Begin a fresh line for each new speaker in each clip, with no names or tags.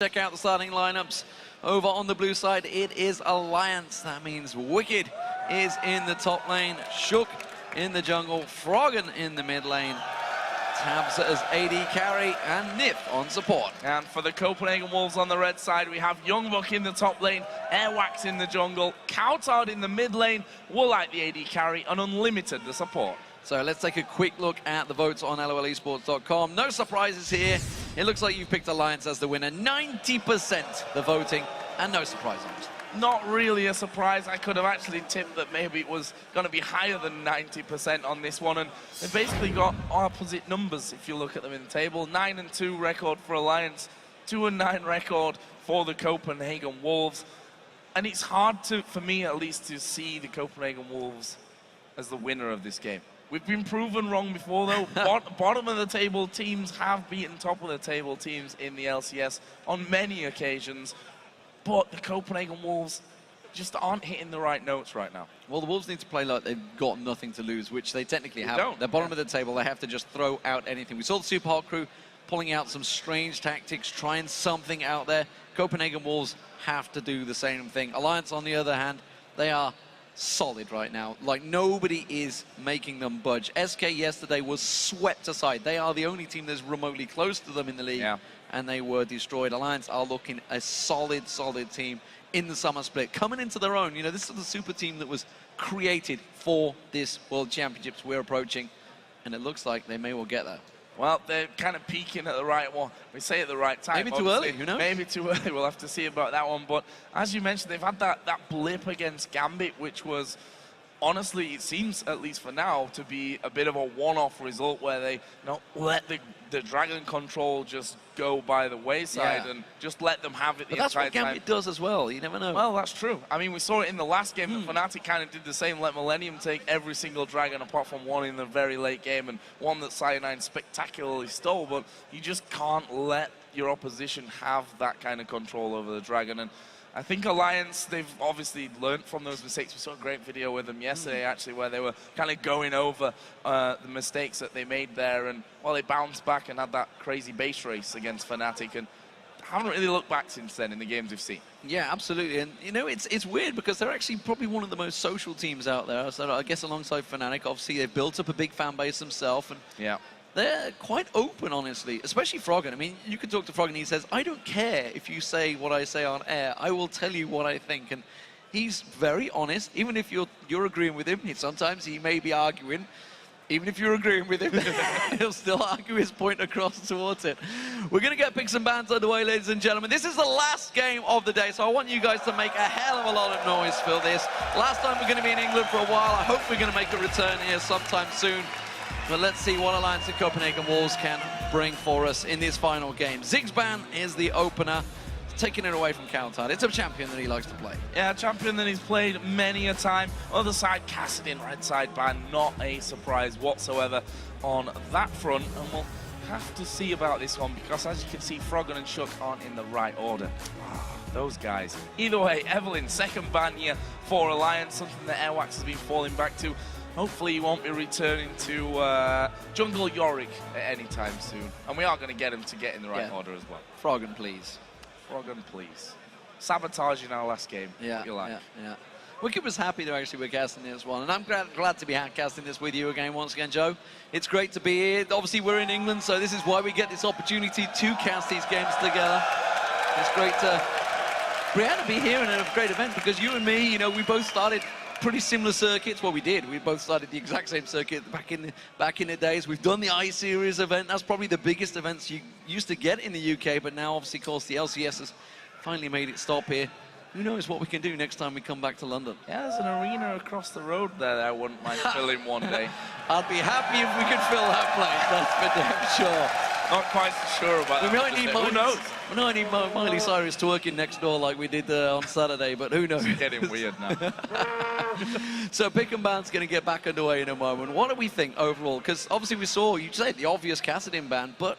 Check out the starting lineups over on the blue side. It is Alliance. That means Wicked is in the top lane, Shook in the jungle, Froggen in the mid lane, Tabs as AD carry, and Nif on support.
And for the Copenhagen Wolves on the red side, we have Youngbuck in the top lane, Airwax in the jungle, Coutard in the mid lane, Woolite the AD carry, and Unlimited the support.
So let's take a quick look at the votes on lolesports.com. No surprises here. It looks like you've picked Alliance as the winner. 90% the voting, and no surprise on it.
Not really a surprise. I could have actually tipped that maybe it was going to be higher than 90% on this one, and they basically got opposite numbers if you look at them in the table. 9-2 record for Alliance, 2-9 record for the Copenhagen Wolves. And it's hard to, for me at least, to see the Copenhagen Wolves as the winner of this game. We've been proven wrong before, though. Bottom of the table teams have beaten top of the table teams in the LCS on many occasions, but the Copenhagen Wolves just aren't hitting the right notes right now.
Well, the Wolves need to play like they've got nothing to lose, which they technically haven't. They're bottom of the table. They have to just throw out anything. We saw the Super Hot crew pulling out some strange tactics, trying something out there. Copenhagen Wolves have to do the same thing. Alliance, on the other hand, they are solid right now. Like, nobody is making them budge. SK yesterday was swept aside. They are the only team that's remotely close to them in the league, and they were destroyed. Alliance are looking a solid team in the summer split, coming into their own. You know, this is the super team that was created for this World Championships we're approaching, and it looks like they may well get there.
Well, they're kind of peaking at the right one. We say at the right time.
Maybe too early, who knows?
Maybe too early. We'll have to see about that one. But as you mentioned, they've had that blip against Gambit, which was, honestly, it seems, at least for now, to be a bit of a one-off result where they let the Dragon control just go by the wayside and just let them have it the entire time.
But that's what Gambit does as well. You never know.
Well, that's true. I mean, we saw it in the last game. Fnatic kind of did the same, let Millennium take every single Dragon apart from one in the very late game and one that Cyanide spectacularly stole. But you just can't let your opposition have that kind of control over the Dragon. And I think Alliance, they've obviously learned from those mistakes. We saw a great video with them yesterday, actually, where they were kind of going over the mistakes that they made there. And, well, they bounced back and had that crazy base race against Fnatic. And haven't really looked back since then in the games we've seen. Yeah,
absolutely. And, you know, it's weird because they're actually probably one of the most social teams out there. So I guess alongside Fnatic, obviously, they've built up a big fan base themselves. And they're quite open, honestly, especially Froggen. I mean, you can talk to Froggen, he says, I don't care if you say what I say on air. I will tell you what I think. And he's very honest. Even if you're agreeing with him, sometimes he may be arguing. Even if you're agreeing with him, he'll still argue his point across towards it. We're going to get picks and bans underway, ladies and gentlemen. This is the last game of the day, so I want you guys to make a hell of a lot of noise for this. Last time we're going to be in England for a while. I hope we're going to make a return here sometime soon. But let's see what Alliance and Copenhagen Wolves can bring for us in this final game. Ziggsban is the opener, taking it away from Coutard. It's a champion that he likes to play.
Yeah, a champion that he's played many a time. Other side, Kassadin, red side ban, not a surprise whatsoever on that front. And we'll have to see about this one because, as you can see, Froggen and Shook aren't in the right order. Those guys. Either way, Evelyn, second ban here for Alliance, something that Airwax has been falling back to. Hopefully he won't be returning to Jungle Yorick at any time soon. And we are going to get him to get in the right order as well.
Froggen, please.
Froggen, please. Sabotaging our last game. What you like.
Wicked was happy that actually we're casting this one. And I'm glad to be casting this with you again, once again, Joe. It's great to be here. Obviously, we're in England, so this is why we get this opportunity to cast these games together. It's great to be here in a great event because you and me, you know, we both started pretty similar circuits. Well, we did. We both started the exact same circuit back in the days. We've done the I-Series event. That's probably the biggest events you used to get in the UK, but now, obviously, of course, the LCS has finally made it stop here. Who knows what we can do next time we come back to London?
Yeah, there's an arena across the road there that I wouldn't mind filling one day.
I'd be happy if we could fill that place, that's for damn sure.
Not quite sure about that. Who knows?
We might need Miley Cyrus twerking next door like we did on Saturday, but who knows?
It's getting weird now.
So pick and ban's going to get back underway in a moment. What do we think overall? Because obviously we saw, you said the obvious Kassadin ban, but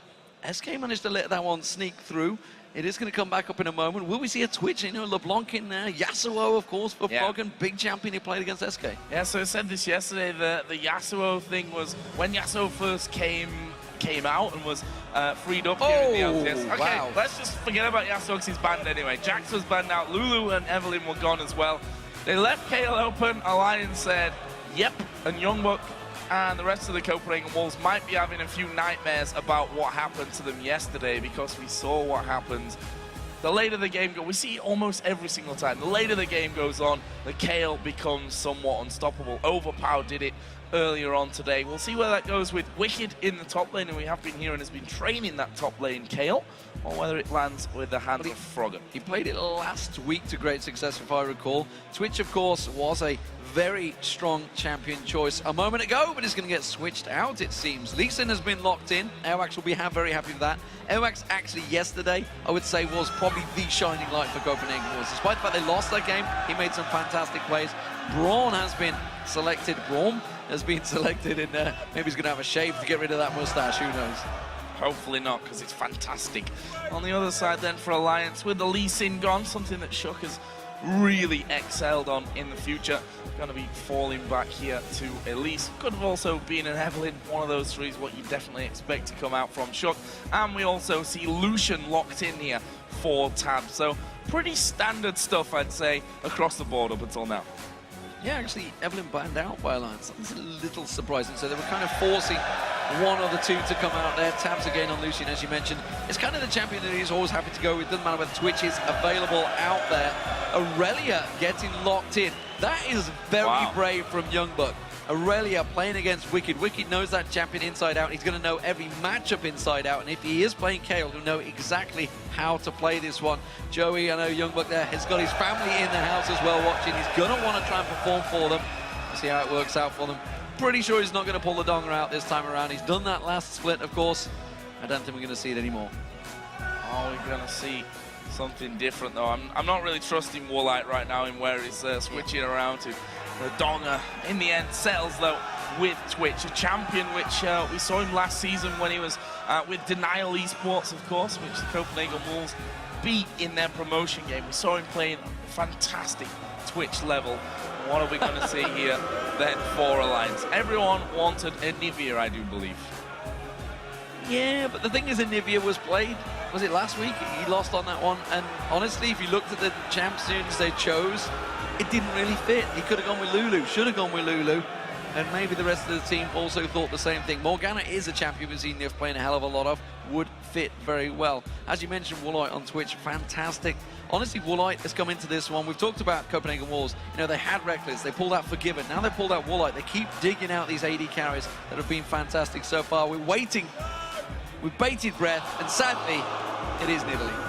SK managed to let that one sneak through. It is going to come back up in a moment. Will we see a Twitch? You know, LeBlanc in there. Yasuo, of course, for Froggen. Big champion who played against SK.
Yeah, so I said this yesterday. The Yasuo thing was when Yasuo first came came out and was freed up here in the LCS. Okay,
wow.
let's just forget about Yasuo's banned anyway. Jax was banned out, Lulu and Evelyn were gone as well. They left Kayle open, Alliance said, yep, and Youngbuck and the rest of the Copenhagen Wolves might be having a few nightmares about what happened to them yesterday, because we saw what happened. The later the game goes, we see it almost every single time. The later the game goes on, the Kayle becomes somewhat unstoppable. Overpower did it earlier on today. We'll see where that goes with Wicked in the top lane, and we have been hearing has been training that top lane Kayle, or whether it lands with the hands of Froggen.
He played it last week to great success, if I recall. Twitch, of course, was a very strong champion choice a moment ago, but it's going to get switched out, it seems. Lee Sin has been locked in. Airwax will be very happy with that. Airwax actually yesterday, I would say, was probably the shining light for Copenhagen Wolves. Despite the fact they lost that game, he made some fantastic plays. Braun has been selected. Braun has been selected in there. Maybe he's going to have a shave to get rid of that mustache, who knows?
Hopefully not, because it's fantastic. On the other side then for Alliance, with the Lee Sin gone, something that Shook has really excelled on in the future. Going to be falling back here to Elise. Could have also been an Evelyn. One of those three is what you definitely expect to come out from Shook. And we also see Lucian locked in here for Tab. So pretty standard stuff, I'd say, across the board up until now.
Yeah, actually, Evelyn banned out by Alliance. It's a little surprising. So they were kind of forcing one of the two to come out there. Tabs again on Lucian, as you mentioned. It's kind of the champion that he's always happy to go with. Doesn't matter whether Twitch is available out there. Aurelia getting locked in. That is very brave from Youngbuck. Aurelia playing against Wicked. Wicked knows that champion inside out. He's going to know every matchup inside out. And if he is playing Kayle, he'll know exactly how to play this one. Joey, I know Youngbuck there, has got his family in the house as well watching. He's going to want to try and perform for them. See how it works out for them. Pretty sure he's not going to pull the donger out this time around. He's done that last split, of course. I don't think we're going to see it anymore.
Oh, we're going to see something different, though. I'm not really trusting Woolite right now in where he's switching around to. The donger, in the end, settles, though, with Twitch. A champion which we saw him last season when he was with Denial Esports, of course, which the Copenhagen Wolves beat in their promotion game. We saw him playing fantastic Twitch level. What are we going to see here then for Alliance? Everyone wanted Anivia, I do believe.
Yeah, but the thing is, Anivia was played, was it last week? He lost on that one. And honestly, if you looked at the champions they chose, it didn't really fit. He could have gone with Lulu, should have gone with Lulu. And maybe the rest of the team also thought the same thing. Morgana is a champion we've seen playing a hell of a lot of, would fit very well. As you mentioned, Woolite on Twitch, fantastic. Honestly, Woolite has come into this one. We've talked about Copenhagen Wolves. You know, they had Reckless, they pulled out Forgiven. Now they pulled out Woolite. They keep digging out these AD carries that have been fantastic so far. We're waiting with bated breath, and sadly, it is Nidalee.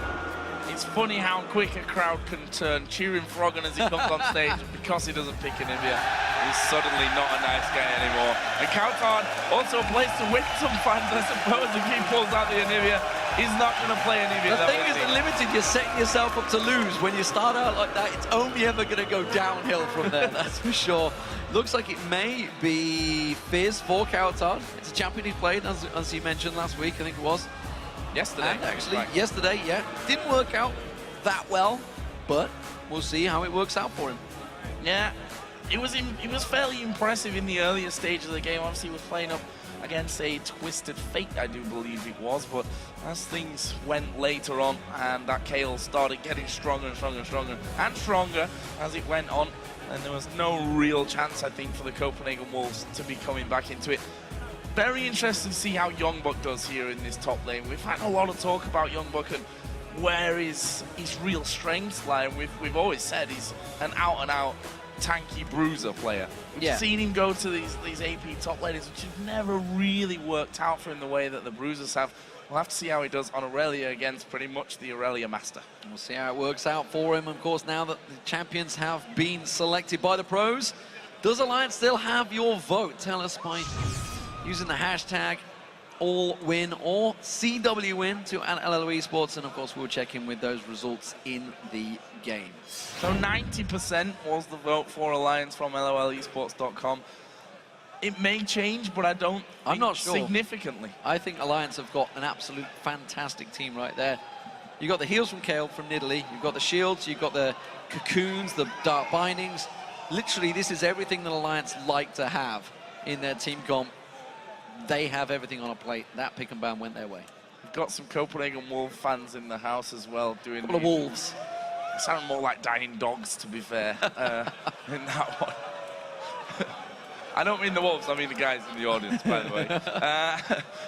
It's funny how quick a crowd can turn, cheering Froggen as he comes on stage. Because he doesn't pick Anivia, he's suddenly not a nice guy anymore. And Kautarn, also a place to win some fans, I suppose, if he pulls out the Anivia. He's not going to play Anivia.
The thing is, the limited, you're setting yourself up to lose. When you start out like that, it's only ever going to go downhill from there, that's for sure. Looks like it may be Fizz for Kautarn. It's a champion he played, as you mentioned last week, I think it was.
Yesterday.
And actually, yesterday, yeah. Didn't work out that well, but we'll see how it works out for him.
Yeah, it was fairly impressive in the earlier stage of the game. Obviously, he was playing up against a Twisted Fate, I do believe it was, but as things went later on and that Kayle started getting stronger and stronger and stronger and stronger as it went on, and there was no real chance, I think, for the Copenhagen Wolves to be coming back into it. Very interested to see how Youngbuck does here in this top lane. We've had a lot of talk about Youngbuck and where his real strengths lie. And we've always said he's an out-and-out tanky bruiser player. We've seen him go to these AP top laners, which have never really worked out for him the way that the bruisers have. We'll have to see how he does on Aurelia against pretty much the Aurelia master.
We'll see how it works out for him. Of course, now that the champions have been selected by the pros, does Alliance still have your vote? Tell us by using the hashtag AllWin or CWWin to LLO Esports, and of course we'll check in with those results in the game.
So 90% was the vote for Alliance from LOLesports.com. It may change, but I'm not sure. Significantly.
I think Alliance have got an absolute fantastic team right there. You've got the heals from Kayle, from Nidalee, you've got the shields, you've got the cocoons, the dark bindings. Literally, this is everything that Alliance like to have in their team comp. they have everything on a plate. That pick and ban went their way.
We've got some Copenhagen Wolf fans in the house as well doing.
A couple of wolves.
They sound more like dying dogs, to be fair, in that one. I don't mean the wolves, I mean the guys in the audience, by the way.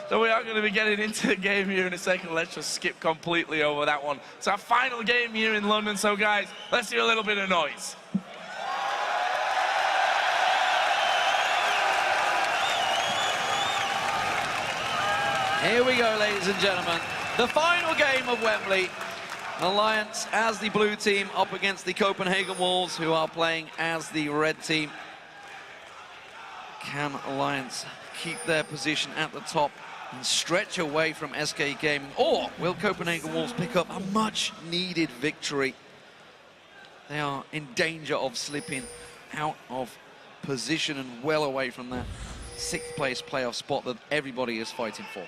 So we are going to be getting into the game here in a second. Let's just skip completely over that one. It's our final game here in London, so guys, let's hear a little bit of noise.
Here we go, ladies and gentlemen. The final game of Wembley. Alliance as the blue team up against the Copenhagen Wolves, who are playing as the red team. Can Alliance keep their position at the top and stretch away from SK Gaming? Or will Copenhagen Wolves pick up a much-needed victory? They are in danger of slipping out of position and well away from that 6th place playoff spot that everybody is fighting for.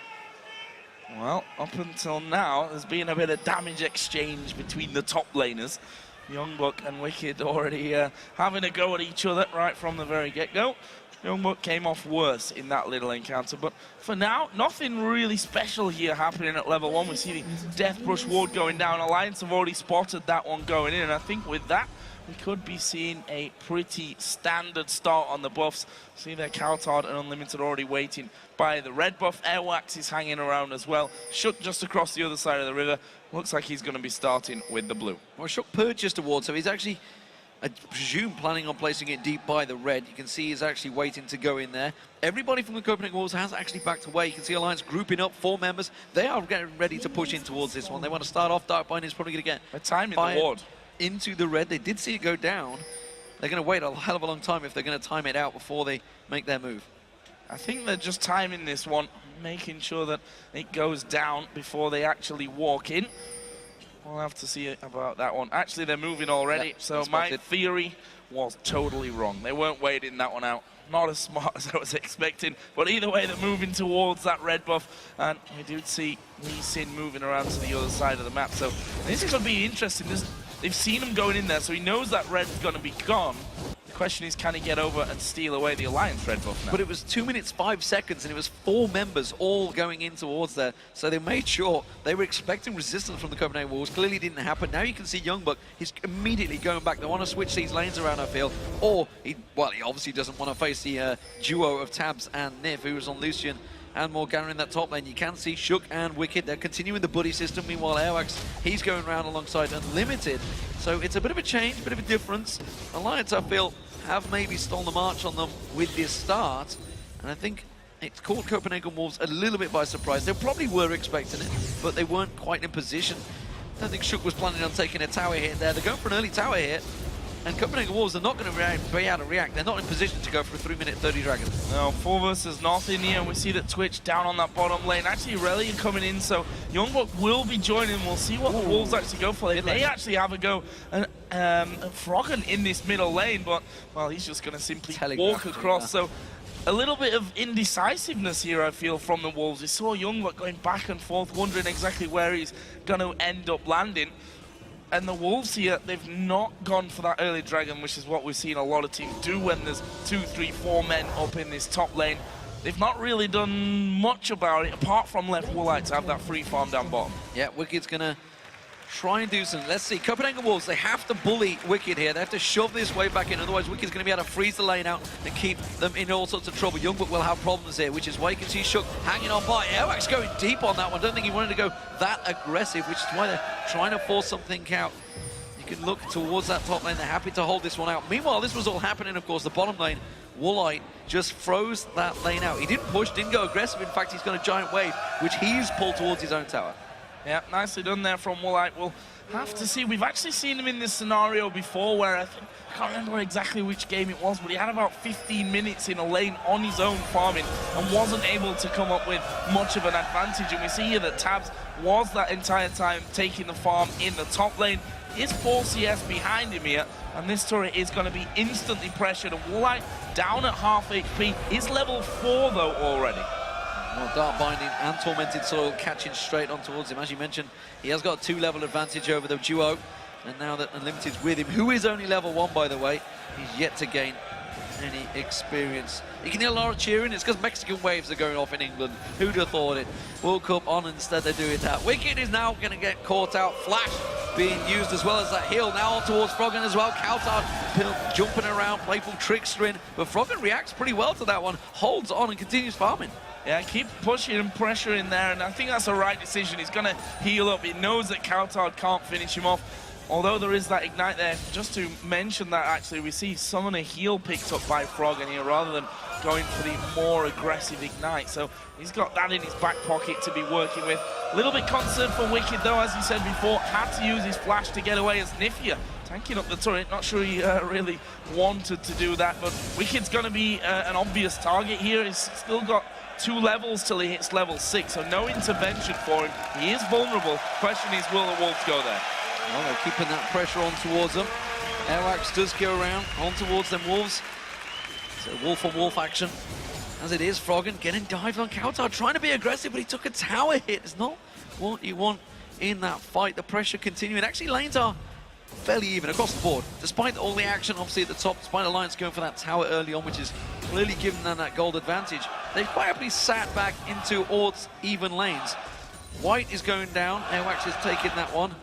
Well, up until now, there's been a bit of damage exchange between the top laners. Youngbuck and Wicked already having a go at each other right from the very get-go. Youngbuck came off worse in that little encounter, but for now, nothing really special here happening at level 1. We see the Death Brush Ward going down. Alliance have already spotted that one going in, and I think with that, we could be seeing a pretty standard start on the buffs. See there, Coutard and Unlimited already waiting by the red buff. Airwax is hanging around as well. Shook just across the other side of the river. Looks like he's going to be starting with the blue.
Well, Shook purchased a ward, so he's actually, I presume, planning on placing it deep by the red. You can see he's actually waiting to go in there. Everybody from the Copenhagen Wolves has actually backed away. You can see Alliance grouping up 4 members. They are getting ready to push in towards this one. They want to start off. Darkbind is probably going to get
a time in the ward
into the red. They did see it go down. They're going to wait a hell of a long time if they're going to time it out before they make their move.
I think they're just timing this one, making sure that it goes down before they actually walk in. We'll have to see about that one. Actually, they're moving already, yep, so my theory was totally wrong. They weren't waiting that one out. Not as smart as I was expecting, but either way, they're moving towards that red buff, and we do see Lee Sin moving around to the other side of the map, so this is going to be interesting. They've seen him going in there, so he knows that red's going to be gone. The question is, can he get over and steal away the Alliance red buff now?
But it was 2 minutes, 5 seconds, and it was 4 members all going in towards there. So they made sure they were expecting resistance from the Copenhagen Wolves. Clearly didn't happen. Now you can see Youngbuck, he's immediately going back. They want to switch these lanes around, I feel. Or, he obviously doesn't want to face the duo of Tabs and Nif, who was on Lucian and Morgana in that top lane. You can see Shook and Wicked, they're continuing the buddy system. Meanwhile, Airwax, he's going around alongside Unlimited. So it's a bit of a change, a bit of a difference. Alliance, I feel, have maybe stolen the march on them with this start. And I think it's caught Copenhagen Wolves a little bit by surprise. They probably were expecting it, but they weren't quite in position. I don't think Shook was planning on taking a tower hit there. They're going for an early tower hit. And Copenhagen Wolves are not going to be able to react. They're not in position to go for a 3-minute 30 dragon.
No, 4 versus nothing here. We see that Twitch down on that bottom lane. Actually, Relia coming in, so Youngbuck will be joining. We'll see what the Wolves actually go for. They actually have a go. Froggen in this middle lane, but, well, he's just going to simply walk across. So a little bit of indecisiveness here, I feel, from the Wolves. We saw Youngbuck going back and forth, wondering exactly where he's going to end up landing. And the Wolves here, they've not gone for that early dragon, which is what we've seen a lot of teams do when there's 2, 3, 4 men up in this top lane. They've not really done much about it, apart from left Woolite to have that free farm down bottom.
Yeah, Wicked's going to try and do something. Let's see. Copenhagen Wolves, they have to bully Wicked here. They have to shove this way back in. Otherwise, Wicked's going to be able to freeze the lane out and keep them in all sorts of trouble. Youngbuck will have problems here, which is why you can see Shook hanging on by. Airwax going deep on that one. Don't think he wanted to go that aggressive, which is why they're trying to force something out. You can look towards that top lane. They're happy to hold this one out. Meanwhile, this was all happening, of course. The bottom lane, Woolite just froze that lane out. He didn't push, didn't go aggressive. In fact, he's got a giant wave, which he's pulled towards his own tower.
Yeah, nicely done there from Woolite. We'll have to see. We've actually seen him in this scenario before where I can't remember exactly which game it was, but he had about 15 minutes in a lane on his own farming and wasn't able to come up with much of an advantage. And we see here that Tabs was that entire time taking the farm in the top lane. Is 4 CS behind him here, and this turret is going to be instantly pressured. And Woolite down at half HP. Is level 4 though already.
Well, Dark Binding and Tormented Soil catching straight on towards him. As you mentioned, he has got a 2-level advantage over the duo. And now that Unlimited's with him, who is only level 1, by the way, he's yet to gain any experience. You can hear a lot of cheering. It's because Mexican waves are going off in England. Who'd have thought it? World Cup on, instead they're doing that. Wicked is now going to get caught out. Flash being used as well as that heal. Now on towards Froggen as well. Coulthard jumping around, playful trickstering. But Froggen reacts pretty well to that one. Holds on and continues farming.
Yeah, keep pushing and pressuring there, and I think that's the right decision. He's going to heal up. He knows that Coulthard can't finish him off. Although there is that ignite there, just to mention that actually we see Summoner heal picked up by Froggen here rather than going for the more aggressive ignite. So he's got that in his back pocket to be working with. A little bit concerned for Wicked though, as he said before, had to use his flash to get away as Nifia tanking up the turret. Not sure he really wanted to do that, but Wicked's going to be an obvious target here. He's still got 2 levels till he hits level 6, so no intervention for him. He is vulnerable. Question is, will the Wolves go there?
Well, they're keeping that pressure on towards them. Airwax does go around on towards them Wolves. So wolf-on-wolf action. As it is, Froggen getting dived on Coulthard, trying to be aggressive, but he took a tower hit. It's not what you want in that fight. The pressure continuing. Actually, lanes are fairly even across the board. Despite all the action, obviously, at the top, despite Alliance going for that tower early on, which is clearly giving them that gold advantage, they've quietly sat back into odds even lanes. White is going down. Airwax is taking that one.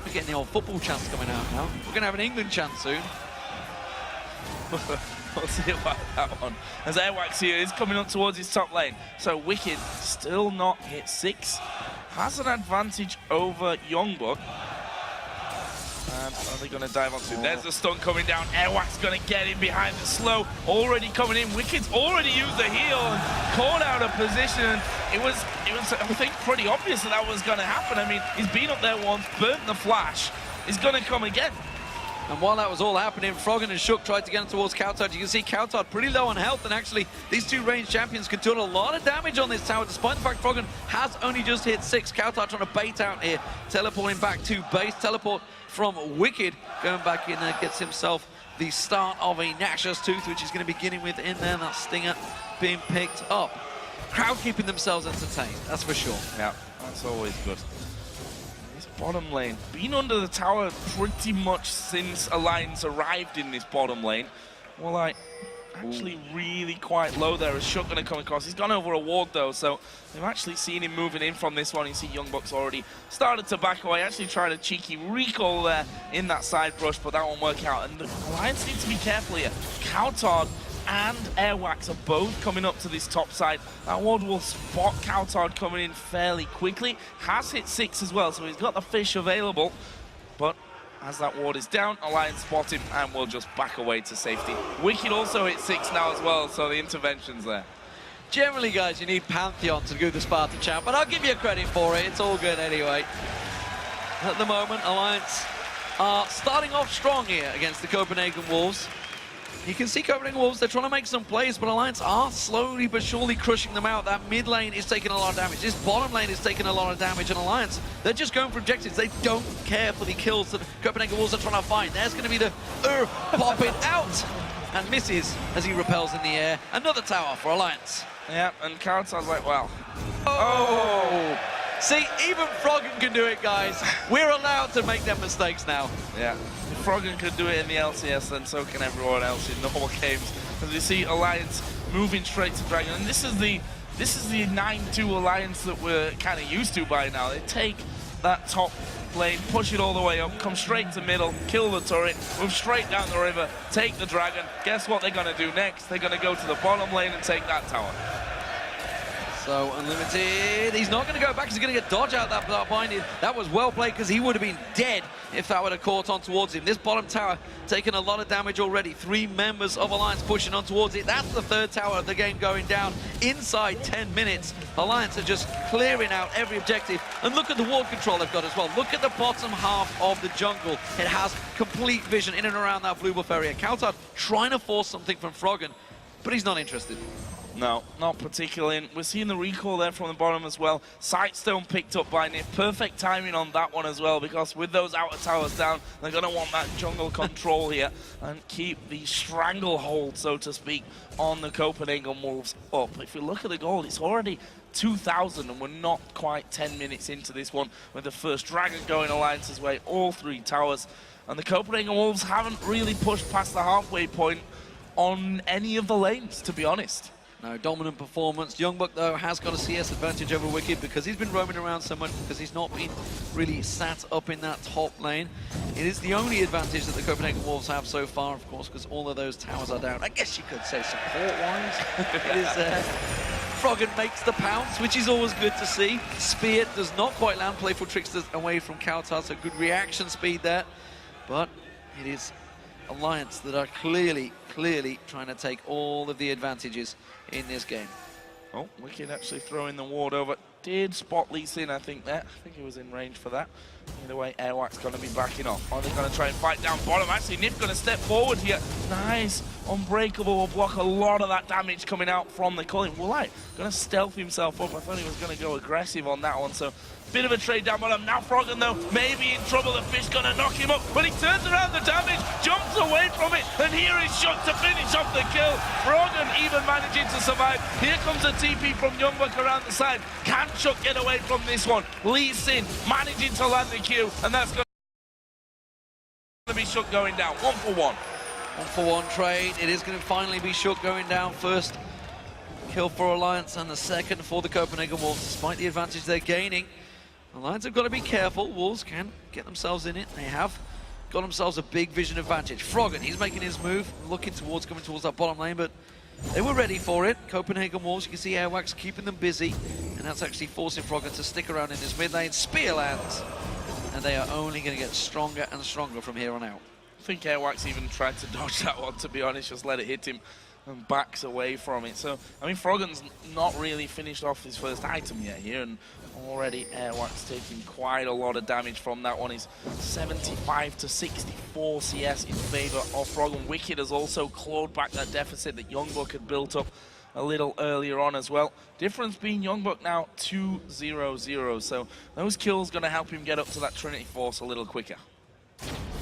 We're getting the old football chants coming out now. We're going to have an England chant soon.
We'll see about that one. As Airwax here is coming up towards his top lane. So Wicked still not hit 6. Has an advantage over Youngbuck. And are they going to dive onto? There's the stun coming down. Airwax going to get in behind the slow. Already coming in. Wicked's already used the heal and caught out of position. And it was, I think, pretty obvious that that was going to happen. I mean, he's been up there once, burnt the flash. He's going to come again.
And while that was all happening, Froggen and Shook tried to get him towards Coulthard. You can see Coulthard pretty low on health, and actually these 2 ranged champions can do a lot of damage on this tower, despite the fact Froggen has only just hit 6. Coulthard trying to bait out here, teleporting back to base. Teleport from Wicked, going back in there, gets himself the start of a Nashor's Tooth, which is going to be beginning with in there, that Stinger being picked up. Crowd keeping themselves entertained, that's for sure.
Yeah, that's always good. Bottom lane, been under the tower pretty much since Alliance arrived in this bottom lane. Well, like, actually really quite low there as Shook gonna come across. He's gone over a ward though, so we've actually seen him moving in from this one. You see Youngbuck's already started to back away. Actually tried a cheeky recall there in that side brush, but that won't work out. And the Alliance needs to be careful here. Coulthard and Airwax are both coming up to this top side. That ward will spot Coulthard coming in fairly quickly. Has hit 6 as well, so he's got the fish available. But as that ward is down, Alliance spot him and will just back away to safety. Wicked also hit 6 now as well, so the intervention's there.
Generally, guys, you need Pantheon to do the Sparta champ, but I'll give you credit for it. It's all good anyway. At the moment, Alliance are starting off strong here against the Copenhagen Wolves. You can see Copenhagen Wolves, they're trying to make some plays, but Alliance are slowly but surely crushing them out. That mid lane is taking a lot of damage. This bottom lane is taking a lot of damage, and Alliance, they're just going for objectives. They don't care for the kills that Copenhagen Wolves are trying to find. There's going to be the popping out, and misses as he repels in the air. Another tower for Alliance.
Yeah, and Coulthard's like, well.
Oh! See, even Froggen can do it, guys. We're allowed to make them mistakes now.
Yeah. If Froggen could do it in the LCS, then so can everyone else in normal games. As we see Alliance moving straight to Dragon, and this is the 9-2 Alliance that we're kind of used to by now. They take that top lane, push it all the way up, come straight to middle, kill the turret, move straight down the river, take the Dragon. Guess what they're going to do next? They're going to go to the bottom lane and take that tower.
So Unlimited, he's not going to go back, he's going to get dodge out that binding. That was well played because he would have been dead if that would have caught on towards him. This bottom tower taking a lot of damage already. 3 members of Alliance pushing on towards it. That's the 3rd tower of the game going down inside 10 minutes. Alliance are just clearing out every objective. And look at the ward control they've got as well. Look at the bottom half of the jungle. It has complete vision in and around that blue buff area. Coulthard trying to force something from Froggen, but he's not interested.
No, not particularly. We're seeing the recall there from the bottom as well. Sightstone picked up by Nif. Perfect timing on that one as well, because with those outer towers down, they're going to want that jungle control here and keep the stranglehold, so to speak, on the Copenhagen Wolves up. If you look at the goal, it's already 2,000, and we're not quite 10 minutes into this one with the first Dragon going Alliance's way, all 3 towers. And the Copenhagen Wolves haven't really pushed past the halfway point on any of the lanes, to be honest.
No, dominant performance. Youngbuck, though, has got a CS advantage over Wicked because he's been roaming around so much, because he's not been really sat up in that top lane. It is the only advantage that the Copenhagen Wolves have so far, of course, because all of those towers are down. I guess you could say support-wise. It is Froggen makes the pounce, which is always good to see. Spear does not quite land. Playful Tricksters away from Kautar, so good reaction speed there. But it is Alliance that are clearly trying to take all of the advantages in this game.
Oh, Wicked actually throwing the ward over. Did spot Lee Sin, I think, there. I think he was in range for that. Either way, Airwax going to be backing off. Are they going to try and fight down bottom? Actually, Nif going to step forward here. Nice. Unbreakable will block a lot of that damage coming out from the Culling. Woolite going to stealth himself up. I thought he was going to go aggressive on that one, so bit of a trade down bottom. Now Froggen, though, maybe in trouble. The fish going to knock him up, but he turns around the damage, jumps away from it, and here is Shook to finish off the kill. Froggen even managing to survive. Here comes a TP from Youngbuck around the side. Can Shook get away from this one? Lee Sin managing to land the Q, and that's going to be Shook going down. 1-for-1.
1-for-1 trade. It is going to finally be Shook going down first. Kill for Alliance and the second for the Copenhagen Wolves, despite the advantage they're gaining. Alliance have got to be careful. Wolves can get themselves in it. They have got themselves a big vision advantage. Froggen, he's making his move, looking towards, coming towards that bottom lane, but they were ready for it. Copenhagen Wolves, you can see Airwax keeping them busy, and that's actually forcing Froggen to stick around in this mid lane. Spear lands, and they are only going to get stronger and stronger from here on out.
I think Airwax even tried to dodge that one, to be honest, just let it hit him and backs away from it. So, I mean, Froggen's not really finished off his first item yet here, and already Airwax taking quite a lot of damage from that one. He's 75 to 64 CS in favor of Froggen. Wicked has also clawed back that deficit that Youngbuck had built up a little earlier on as well. Difference being Youngbuck now 2-0-0, so those kills going to help him get up to that Trinity Force a little quicker.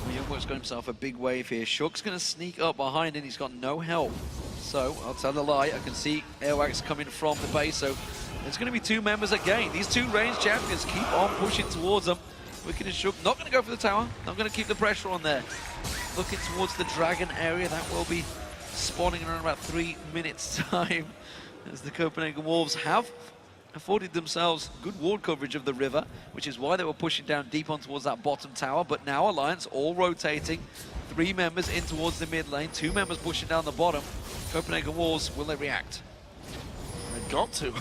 Youngbuck's got himself a big wave here. Shook's going to sneak up behind and he's got no help. So, I'll tell a lie, I can see Airwax coming from the base, so there's going to be 2 members again. These 2 ranged champions keep on pushing towards them. Wicked and Shook not going to go for the tower, not going to keep the pressure on there. Looking towards the Dragon area, that will be spawning around about 3 minutes time, as the Copenhagen Wolves have afforded themselves good ward coverage of the river, which is why they were pushing down deep on towards that bottom tower. But now Alliance all rotating, 3 members in towards the mid lane, 2 members pushing down the bottom. Copenhagen Wolves, will they react?
They've got to.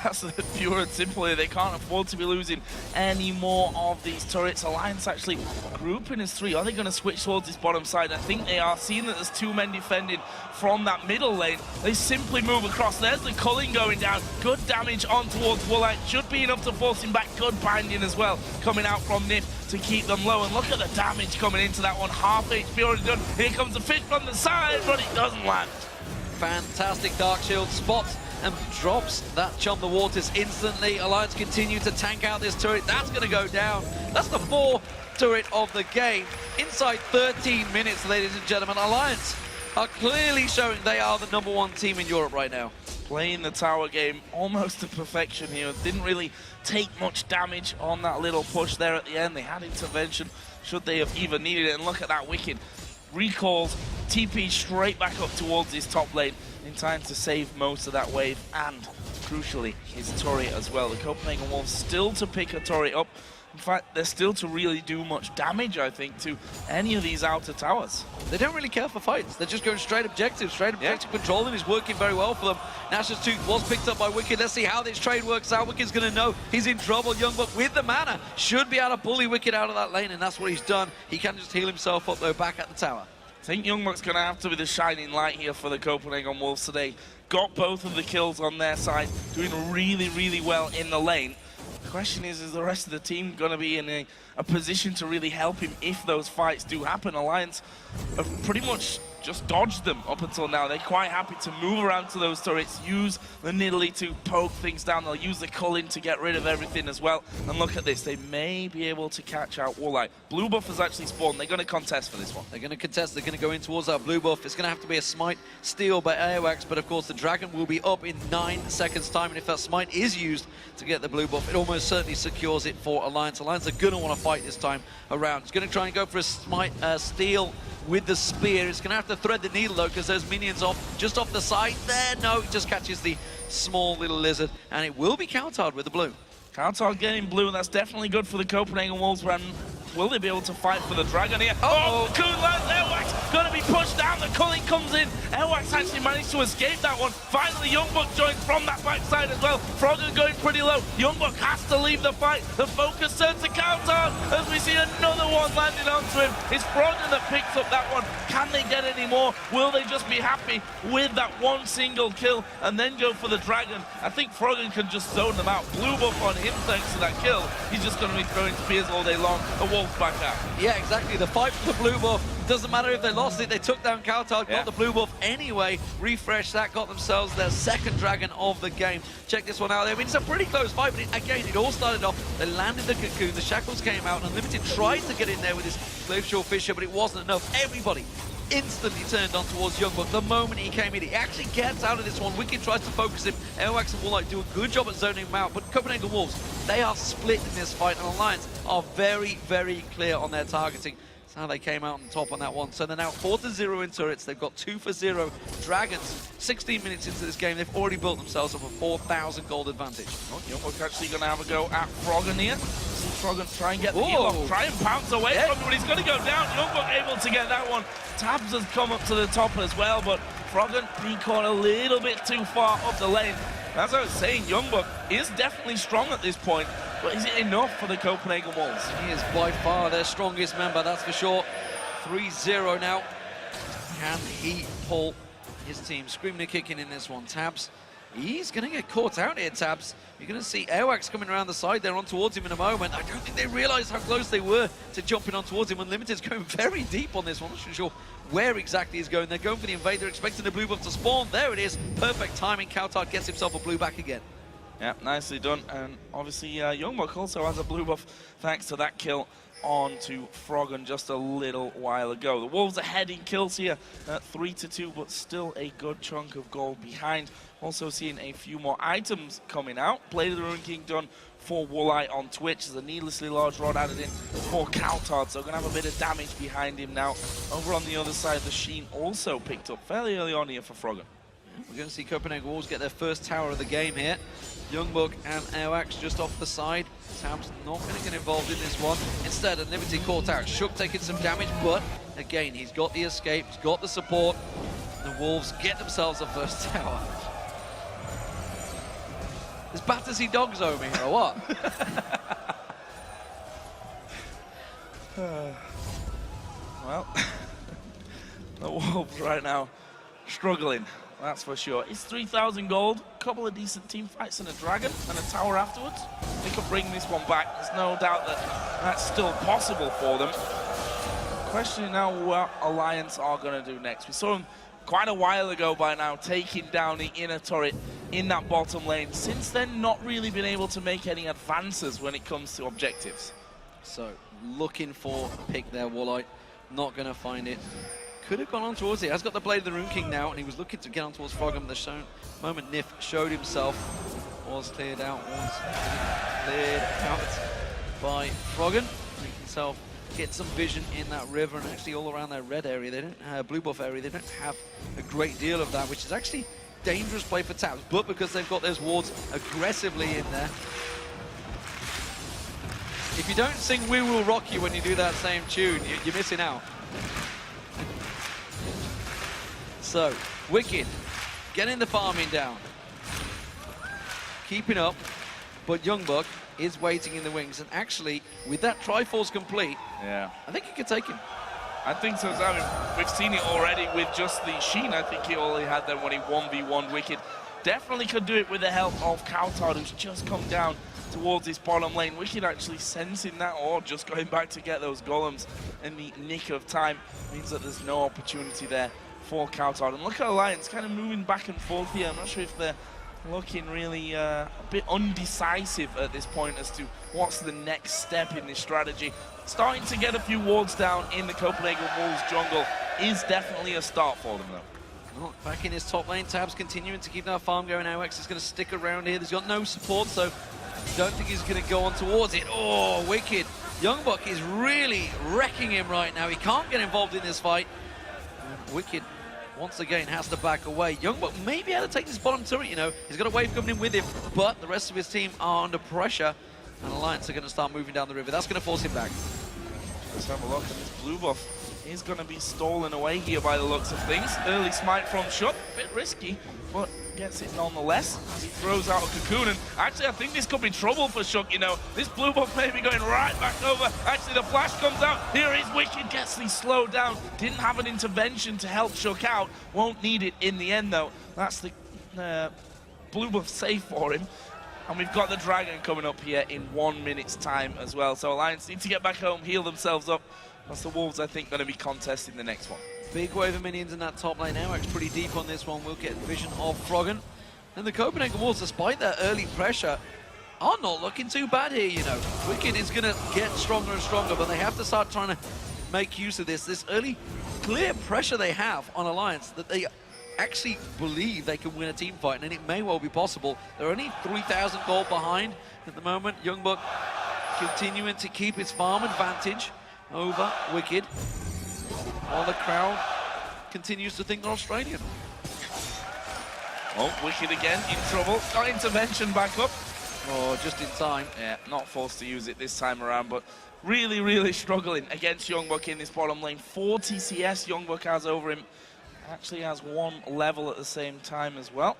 That's the pure and simple. They can't afford to be losing any more of these turrets. Alliance actually grouping as 3. Are they going to switch towards this bottom side? I think they are. Seeing that there's 2 men defending from that middle lane, they simply move across. There's the Culling going down. Good damage on towards Woolite. Should be enough to force him back. Good binding as well coming out from Nif to keep them low. And look at the damage coming into that one. Half HP already done. Here comes the fish from the side, but it doesn't land.
Fantastic Dark Shield spots and drops that Chum the Waters instantly. Alliance continue to tank out this turret. That's going to go down. That's the 4th turret of the game. Inside 13 minutes, ladies and gentlemen, Alliance are clearly showing they are the #1 team in Europe right now.
Playing the tower game almost to perfection here. Didn't really take much damage on that little push there at the end. They had intervention should they have even needed it. And look at that Wicked. Recalls, TP straight back up towards his top lane in time to save most of that wave, and crucially his turret as well. The Copenhagen Wolves still to pick a turret up. In fact, they're still to really do much damage, I think, to any of these outer towers.
They don't really care for fights. They're just going straight objective control, and is working very well for them. Nash's Tooth was picked up by Wicked. Let's see how this trade works out. Wicked's going to know he's in trouble. Youngbuck with the mana should be able to bully Wicked out of that lane, and that's what he's done. He can just heal himself up, though, back at the tower.
I think Youngbuck's going to have to be the shining light here for the Copenhagen Wolves today. Got both of the kills on their side, doing really, really well in the lane. The question is the rest of the team going to be in a position to really help him if those fights do happen? Alliance have pretty much just dodged them up until now. They're quite happy to move around to those turrets, use the Nidalee to poke things down. They'll use the Culling to get rid of everything as well. And look at this, they may be able to catch out Walleye. Blue buff has actually spawned. They're going to contest for this one.
They're going to contest. They're going to go in towards our blue buff. It's going to have to be a smite steal by AOX, but of course the Dragon will be up in 9 seconds time, and if that smite is used to get the blue buff, it almost certainly secures it for Alliance. Alliance are going to want to fight this time around. It's going to try and go for a smite steal with the spear. It's going to have to thread the needle though, because those minions just off the side there. No, it just catches the small little lizard, and it will be countered with the blue.
Counter getting blue, and that's definitely good for the Copenhagen Wolves. Will they be able to fight for the Dragon here? Oh, Kuhn lands, Airwax going to be pushed down, the Culling comes in. Airwax actually managed to escape that one. Finally, Youngbuck joins from that backside as well. Froggen going pretty low. Youngbuck has to leave the fight. The focus turns to Counter as we see another one landing onto him. It's Froggen that picks up that one. Can they get any more? Will they just be happy with that one single kill and then go for the Dragon? I think Froggen can just zone them out. Blue buff on him thanks to that kill. He's just going to be throwing spears all day long. The Wolves back out.
Yeah, exactly. The fight for the blue buff. Doesn't matter if they lost it, they took down Counter, got the blue buff anyway. Refresh that, got themselves their second Dragon of the game. Check this one out there. I mean, it's a pretty close fight, but again, it all started off. They landed the cocoon, the shackles came out, and Unlimited tried to get in there with his Glacial Fissure, but it wasn't enough. Everybody instantly turned on towards Youngbuck the moment he came in. He actually gets out of this one. Wicked tries to focus him. Airwax and Walleye do a good job at zoning him out, but Copenhagen Wolves, they are split in this fight, and Alliance are very, very clear on their targeting. That's how they came out on top on that one. So they're now 4-0 in turrets. They've got 2 for 0 Dragons. 16 minutes into this game, they've already built themselves up a 4,000 gold advantage.
Oh, Youngbuck actually going to have a go at Froggen here. See Froggen try and get the heal off, try and pounce away from him, but he's going to go down. Youngbuck able to get that one. Tabs has come up to the top as well, but Froggen being caught a little bit too far up the lane. As I was saying, Youngbuck is definitely strong at this point, but is it enough for the Copenhagen Wolves?
He is by far their strongest member, that's for sure. 3-0 now. Can he pull his team? Screaming and kicking in this one. Tabs, he's going to get caught out here, Tabs. You're going to see Airwax coming around the side there on towards him in a moment. I don't think they realised how close they were to jumping on towards him. Unlimited's going very deep on this one. I'm not sure where exactly he's going. They're going for the invade. They're expecting the blue buff to spawn. There it is. Perfect timing. Coutard gets himself a blue back again.
Yeah, nicely done. And obviously, Youngbuck also has a blue buff thanks to that kill on to Froggen just a little while ago. The Wolves ahead in kills here at 3-2, but still a good chunk of gold behind. Also seeing a few more items coming out. Blade of the Rune King done for Walleye on Twitch. There's a needlessly large rod added in for Coutard, so going to have a bit of damage behind him now. Over on the other side, the Sheen also picked up fairly early on here for Froggen.
We're going to see Copenhagen Wolves get their first tower of the game here. Youngbuck and Airwax just off the side. Tab's not going to get involved in this one. Instead, Unlimited caught out. Shook taking some damage, but again, he's got the escape, he's got the support. The Wolves get themselves a first tower. Is Battersea dogs over here or what?
Well, the Wolves right now struggling. That's for sure. It's 3,000 gold, a couple of decent team fights and a Dragon and a tower afterwards. They could bring this one back. There's no doubt that that's still possible for them. Question now what Alliance are going to do next. We saw them quite a while ago by now taking down the inner turret in that bottom lane. Since then, not really been able to make any advances when it comes to objectives.
So, looking for a pick there, Walleye. Not going to find it. Could have gone on towards it. Has got the Blade of the Rune King now, and he was looking to get on towards Froggen. The moment Nif showed himself, was cleared out by Froggen. Make himself get some vision in that river, and actually all around that red area. They don't have blue buff area. They don't have a great deal of that, which is actually dangerous play for Tabs. But because they've got those wards aggressively in there. If you don't sing "We Will Rock You" when you do that same tune, you're missing out. So, Wicked, getting the farming down. Keeping up, but Youngbuck is waiting in the wings. And actually, with that Triforce complete, I think he could take him.
I think so. I mean, we've seen it already with just the Sheen. I think he only had them when he 1v1 Wicked. Definitely could do it with the help of Coutard, who's just come down towards his bottom lane. Wicked actually sensing that, or just going back to get those golems in the nick of time, means that there's no opportunity there for Kautar. And look at Alliance kind of moving back and forth here. I'm not sure if they're looking really a bit undecisive at this point as to what's the next step in this strategy. Starting to get a few wards down in the Copenhagen Wolves jungle is definitely a start for them, though.
Well, back in his top lane, Tabs continuing to keep that farm going. AWAX is going to stick around here. He's got no support, so don't think he's going to go on towards it. Oh, Wicked. Youngbuck is really wrecking him right now. He can't get involved in this fight. Wicked, once again, has to back away. Youngbuck may be able to take this bottom turret, you know. He's got a wave coming in with him, but the rest of his team are under pressure, and Alliance are going to start moving down the river. That's going to force him back.
Let's have a look at this blue buff. Is going to be stolen away here by the looks of things. Early smite from Shook, bit risky, but gets it nonetheless as he throws out a cocoon. And actually, I think this could be trouble for Shook, you know. This blue buff may be going right back over. Actually, the flash comes out. Here is Wicked, gets me slowed down. Didn't have an intervention to help Shook out. Won't need it in the end, though. That's the blue buff safe for him. And we've got the Dragon coming up here in 1 minute's time as well. So Alliance need to get back home, heal themselves up. That's the Wolves, I think, going to be contesting the next one.
Big wave of minions in that top lane. AWAX pretty deep on this one. We'll get vision of Froggen. And the Copenhagen Wolves, despite their early pressure, are not looking too bad here, you know. Wicked is going to get stronger and stronger, but they have to start trying to make use of this early clear pressure they have on Alliance, that they actually believe they can win a team fight, and it may well be possible. They're only 3,000 gold behind at the moment. Youngbuck continuing to keep his farm advantage over Wicked, while the crowd continues to think they're Australian.
Oh, Wicked again in trouble. Got intervention back up.
Oh, just in time.
Yeah, not forced to use it this time around, but really, really struggling against Youngbuck in this bottom lane. 40 CS Youngbuck has over him. Actually has 1 level at the same time as well.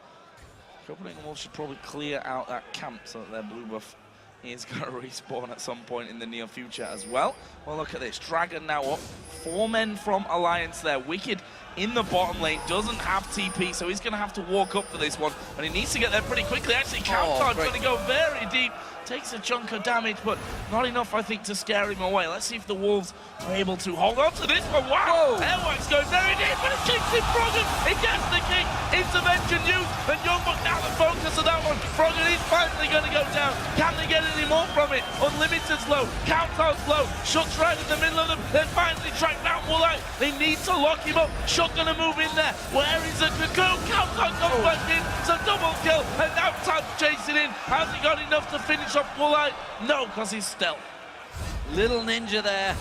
Copenhagen Wolves should probably clear out that camp so that their blue buff is going to respawn at some point in the near future as well. Well, look at this. Dragon now up. 4 men from Alliance there. Wicked in the bottom lane. Doesn't have TP, so he's going to have to walk up for this one. And he needs to get there pretty quickly. Actually, Kautar's going to go very deep. Takes a chunk of damage, but not enough, I think, to scare him away. Let's see if the Wolves are able to hold on to this one. Wow! Airwax goes very deep, but it kicks in Froggen. He gets the kick. Intervention used, and Youngbuck now the focus of that one. Froggen is finally going to go down. Can they get any more from it? Unlimited's low. Kautar's low. Shook's right in the middle of them. They finally track down Woolite. They need to lock him up. Shook going to move in there. Where is the cocoon? Kautar comes back in. It's a double kill, and now Tab's chasing in. Has he got enough to finish up Woolite? No, because he's stealth.
Little ninja there.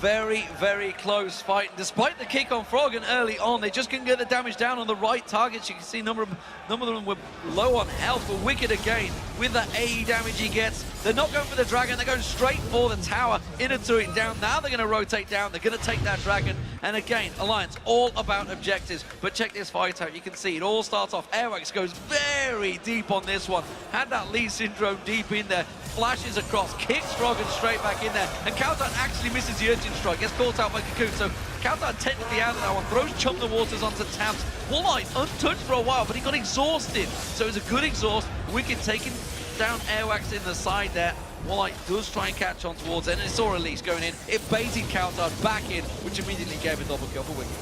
Very, very close fight. Despite the kick on Froggen early on, they just couldn't get the damage down on the right targets. You can see a number of them were low on health, but Wicked again with the AE damage he gets. They're not going for the Dragon, they're going straight for the tower, inner turret down. Now they're going to rotate down, they're going to take that Dragon. And again, Alliance, all about objectives. But check this fight out, you can see it all starts off. Airwax goes very deep on this one. Had that Lee Syndrome deep in there. Flashes across, kicks Froggen straight back in there, and Kautar actually misses the urgent strike, gets caught out by Cocoon, so Kautar technically out of that one, throws Chum the Waters onto Tabs. Woolite untouched for a while, but he got exhausted, so it was a good exhaust. Wicked taking down Airwax in the side there. Woolite does try and catch on towards it, and it saw Elise going in. It baited Kautar back in, which immediately gave a double kill for Wicked.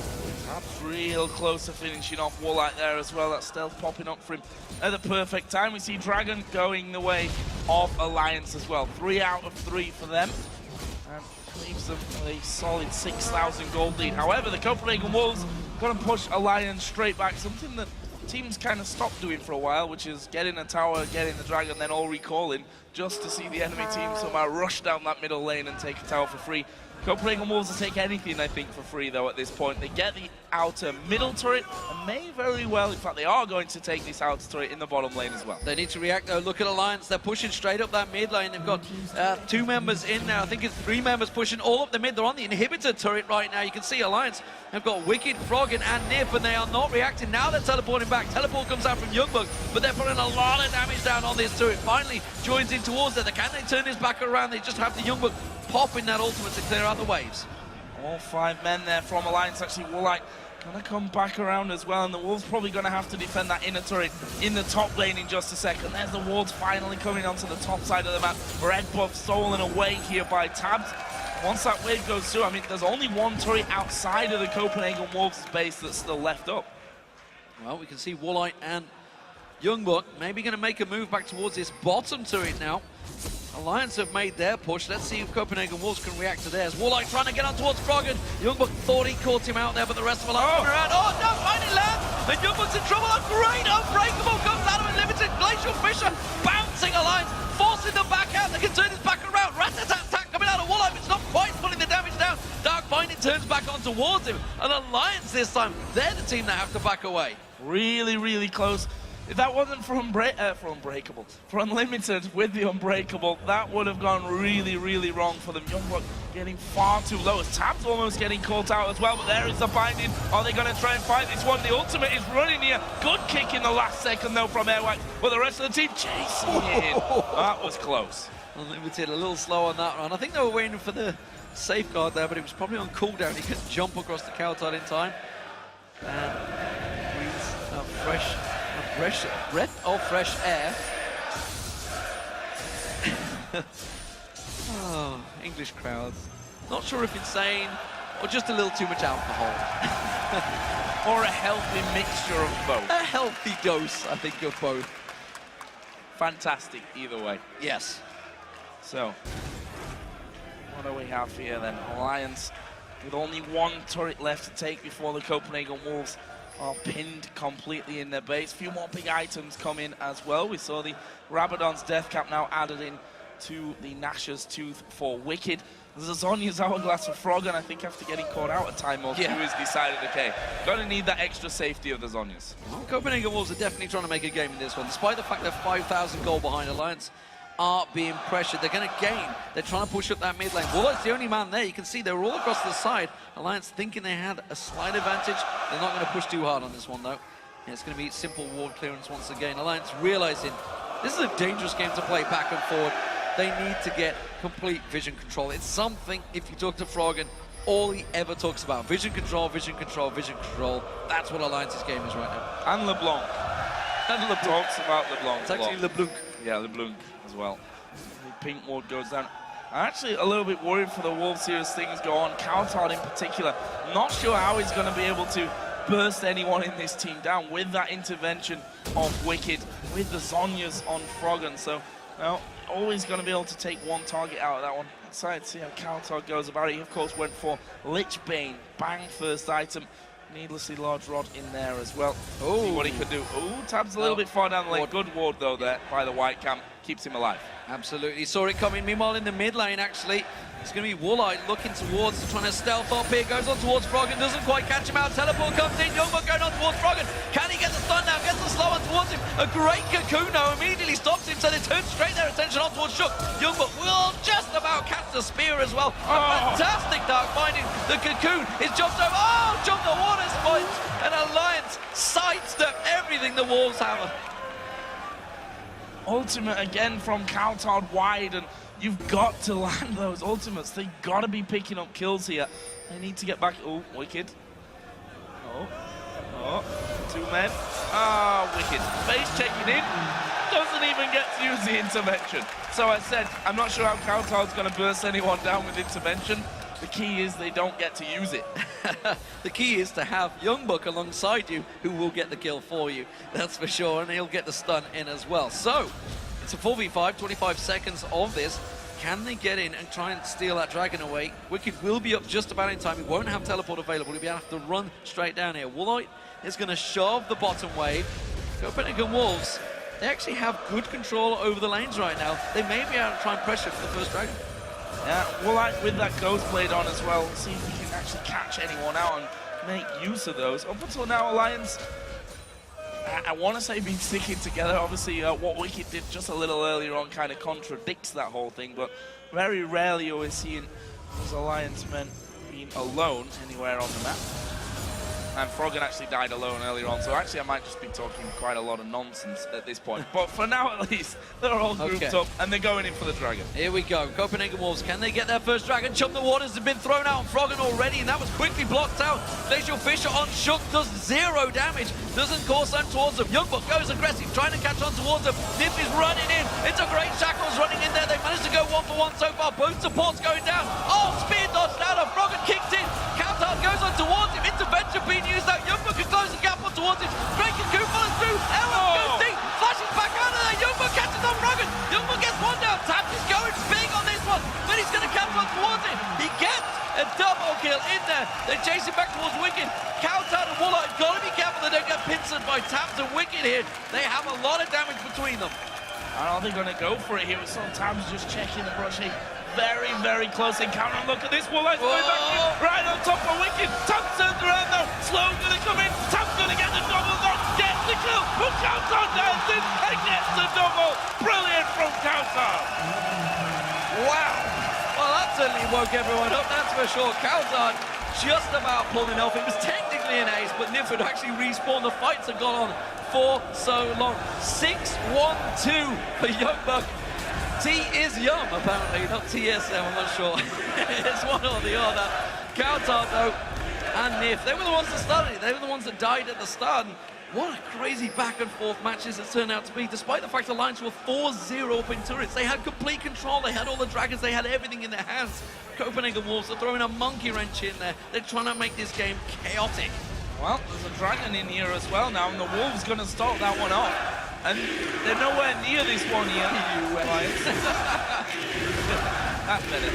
Tab's real close to finishing off Woolite there as well. That stealth popping up for him at the perfect time. We see Dragon going the way of Alliance as well. 3 out of 3 for them. And leaves them with a solid 6,000 gold lead. However, the Copenhagen Wolves going to push Alliance straight back. Something that teams kind of stopped doing for a while, which is getting a tower, getting the Dragon, then all recalling, just to see the enemy team somehow rush down that middle lane and take a tower for free. Copenhagen Wolves will take anything, I think, for free, though, at this point. They get the outer middle turret, and may very well, in fact, they are going to take this outer turret in the bottom lane as well.
They need to react, though. Look at Alliance. They're pushing straight up that mid lane. They've got 2 members in now. I think it's 3 members pushing all up the mid. They're on the inhibitor turret right now. You can see Alliance have got Wicked, Froggen, and Nip, and they are not reacting. Now they're teleporting back. Teleport comes out from Youngbuck, but they're putting a lot of damage down on this turret. Finally joins in towards it. Can they turn this back around? They just have the Youngbuck popping that ultimate to clear out the waves.
All 5 men there from Alliance. Actually, Woolite gonna come back around as well, and the Wolves probably gonna have to defend that inner turret in the top lane in just a second. There's the wards finally coming onto the top side of the map. Red buff stolen away here by Tabs. once that wave goes through, I mean, there's only one turret outside of the Copenhagen Wolves base that's still left up.
Well, we can see Woolite and Youngbuck maybe going to make a move back towards this bottom turret now. Alliance have made their push. Let's see if Copenhagen Wolves can react to theirs. Woolite trying to get on towards Froggen. Youngbuck thought he caught him out there, but the rest of Alliance coming around. Oh, no, finally lands! And Youngbuck's in trouble. A great Unbreakable comes out of Unlimited. Glacial Fisher bouncing Alliance, forcing them back out. They can turn this back around. Rat-a-tat-tat coming out of Woolite, but it's not quite pulling the damage down. Dark Binding turns back on towards him. And Alliance this time, they're the team that have to back away.
Really, really close. If that wasn't for Unbreakable, for Unlimited with the Unbreakable, that would have gone really, really wrong for them. Youngbuck getting far too low. Tab's almost getting caught out as well, but there is the binding. Are they going to try and fight this one? The ultimate is running here. Good kick in the last second, though, from Airwax, but the rest of the team chasing it in. That was close.
Unlimited a little slow on that one. I think they were waiting for the safeguard there, but it was probably on cooldown. He couldn't jump across the Cowtide in time. And breathes a breath of fresh air. Oh, English crowds. Not sure if insane or just a little too much alcohol.
Or a healthy mixture of both.
A healthy dose, I think, of both.
Fantastic, either way.
Yes.
So, what do we have here then? Alliance with only one turret left to take before the Copenhagen Wolves are pinned completely in their base. A few more big items come in as well. We saw the Rabadon's Death Cap now added in to the Nash's Tooth for Wicked. There's a Zhonya's Hourglass for Froggen, I think after getting caught out a time or two, has decided, okay, gonna need that extra safety of the Zhonyas.
Well, Copenhagen Wolves are definitely trying to make a game in this one. Despite the fact they're 5,000 goal behind, Alliance are being pressured. They're going to gain. They're trying to push up that mid lane. Woolite's the only man there. You can see they were all across the side. Alliance thinking they had a slight advantage. They're not going to push too hard on this one, though. Yeah, it's going to be simple ward clearance once again. Alliance realizing this is a dangerous game to play back and forward. They need to get complete vision control. It's something, if you talk to Froggen, all he ever talks about. Vision control, vision control, vision control. That's what Alliance's game is right now.
And LeBlanc. And LeBlanc. Talks about LeBlanc.
It's actually LeBlanc.
Yeah, LeBlanc as well. The pink ward goes down. I'm actually a little bit worried for the Wolves here as things go on. Cowtard in particular, not sure how he's going to be able to burst anyone in this team down with that intervention of Wicked, with the Zhonyas on Froggen. So, well, always going to be able to take one target out of that one. Excited to see how Cowtard goes about it. He, of course, went for Lich Bane. Bang, first item. Needlessly large rod in there as well. Oh, see what he could do. Oh, Tab's a little bit far down the lane. Good ward, though, there by the white camp. Keeps him alive.
Absolutely. Saw it coming. Meanwhile, in the mid lane, actually, it's going to be Woolite looking towards, trying to stealth up here. Goes on towards Froggen. Doesn't quite catch him out. Teleport comes in. Youngbuck going on towards Froggen. Can he get the stun now? Gets the slow on towards him. A great cocoon now immediately stops him, so they turn straight their attention on towards Shook. Youngbuck will just about catch the spear as well. A fantastic Dark Binding. The cocoon is jumped over. Oh, jumped the water spikes. And Alliance sidestep everything the Wolves have.
Ultimate again from Cowtard wide, and you've got to land those ultimates. They've got to be picking up kills here. They need to get back. Oh, Wicked. Oh, two men. Ah, Wicked. Face checking in. Doesn't even get to use the intervention. So I said, I'm not sure how Cowtard's going to burst anyone down with intervention. The key is they don't get to use it.
The key is to have Youngbuck alongside you who will get the kill for you. That's for sure, and he'll get the stun in as well. So, it's a 4v5, 25 seconds of this. Can they get in and try and steal that dragon away? Wicked will be up just about in time. He won't have teleport available. He'll be able to have to run straight down here. Woolite is going to shove the bottom wave. Copenhagen Wolves, they actually have good control over the lanes right now. They may be able to try and pressure for the first dragon.
Yeah, Woolite with that Ghost Blade on as well. See if he can actually catch anyone out and make use of those. Up until now, Alliance, I want to say, been sticking together. Obviously, what Wicked did just a little earlier on kind of contradicts that whole thing, but very rarely are we seeing those Alliance men being alone anywhere on the map. and Froggen actually died alone earlier on, so actually I might just be talking quite a lot of nonsense at this point. But for now, at least, they're all grouped up, and they're going in for the Dragon.
Here we go. Copenhagen Wolves, can they get their first Dragon? Chum the Waters have been thrown out on Froggen already, and that was quickly blocked out. Glacial Fisher on Shook does 0 damage, doesn't cause them towards them. Youngblood goes aggressive, trying to catch on towards them. Nip is running in. It's a great Shackles running in there. They managed to go 1-for-1 so far. Both supports going down. Oh, spear dodged out of Froggen, kicked in. Countdown goes on towards him. Intervention being used out. Youngblood can close the gap on towards him. Drake and Coop follows through. Elwin goes deep. Flashes back out of there. Youngblood catches on Froggen. Youngblood gets one down. Tabs is going big on this one, but he's going to catch on towards it. He gets a double kill in there. They're chasing back towards Wicked. Countdown and Warlock have got to be careful they don't get pincered by Tabs and Wicked here. They have a lot of damage between them.
I don't think they're going to go for it here. Sometimes just checking the brush here. Very, very close encounter. Look at this. Warlock's going back in, right on top of Wicked. Tabs turns around though. Slow's going to come in. Tabs going to get the double knock. Gets the kill. But Countdown dives in and gets the double. Brilliant from Countdown.
Wow. Well, that certainly woke everyone up, that's for sure. Countdown just about pulling off. It was technically an ace, but Nif had actually respawned. The fights had gone on for so long. 6-1-2 for Youngbuck. T is Yum, apparently, not TSM, I'm not sure. It's one or the other. Countdown, though, and Nif, they were the ones that started it. They were the ones that died at the start. And what a crazy back-and-forth matches it's turned out to be, despite the fact the Lions were 4-0 up in turrets. They had complete control, they had all the dragons, they had everything in their hands. Copenhagen Wolves are throwing a monkey wrench in there. They're trying to make this game chaotic.
Well, there's a dragon in here as well now, and the Wolves going to start that one off. And they're nowhere near this one here. That minute.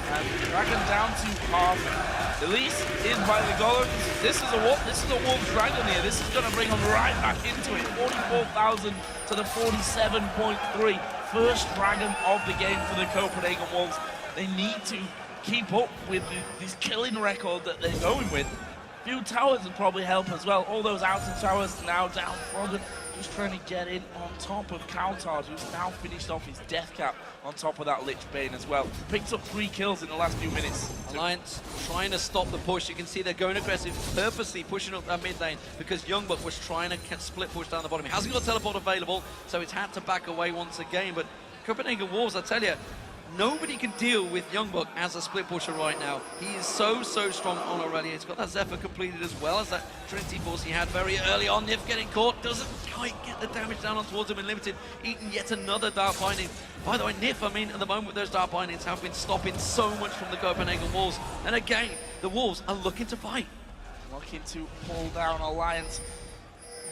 And Dragon down to half. Elise is by the golems. This is a Wolves Dragon here. This is going to bring them right back into it. 44,000 to the 47.3. First Dragon of the game for the Copenhagen Wolves. They need to keep up with this killing record that they're going with. A few towers would probably help as well. All those outer towers now down. Froggen just trying to get in on top of Coutard, who's now finished off his death cap on top of that Lich Bane as well. Picked up 3 kills in the last few minutes.
Alliance trying to stop the push. You can see they're going aggressive, purposely pushing up that mid lane because Youngbuck was trying to split push down the bottom. He hasn't got teleport available, so it's had to back away once again. But Copenhagen Wolves, I tell you, nobody can deal with Youngbuck as a split pusher right now. He is so strong on Aurelia. He's got that Zephyr completed as well as that Trinity Force he had very early on. Nif getting caught, doesn't quite get the damage down on towards him and limited, eating yet another Dark Binding. By the way, Nif, I mean, at the moment, those Dark Bindings have been stopping so much from the Copenhagen Wolves. And again, the Wolves are looking to fight.
Looking to pull down Alliance.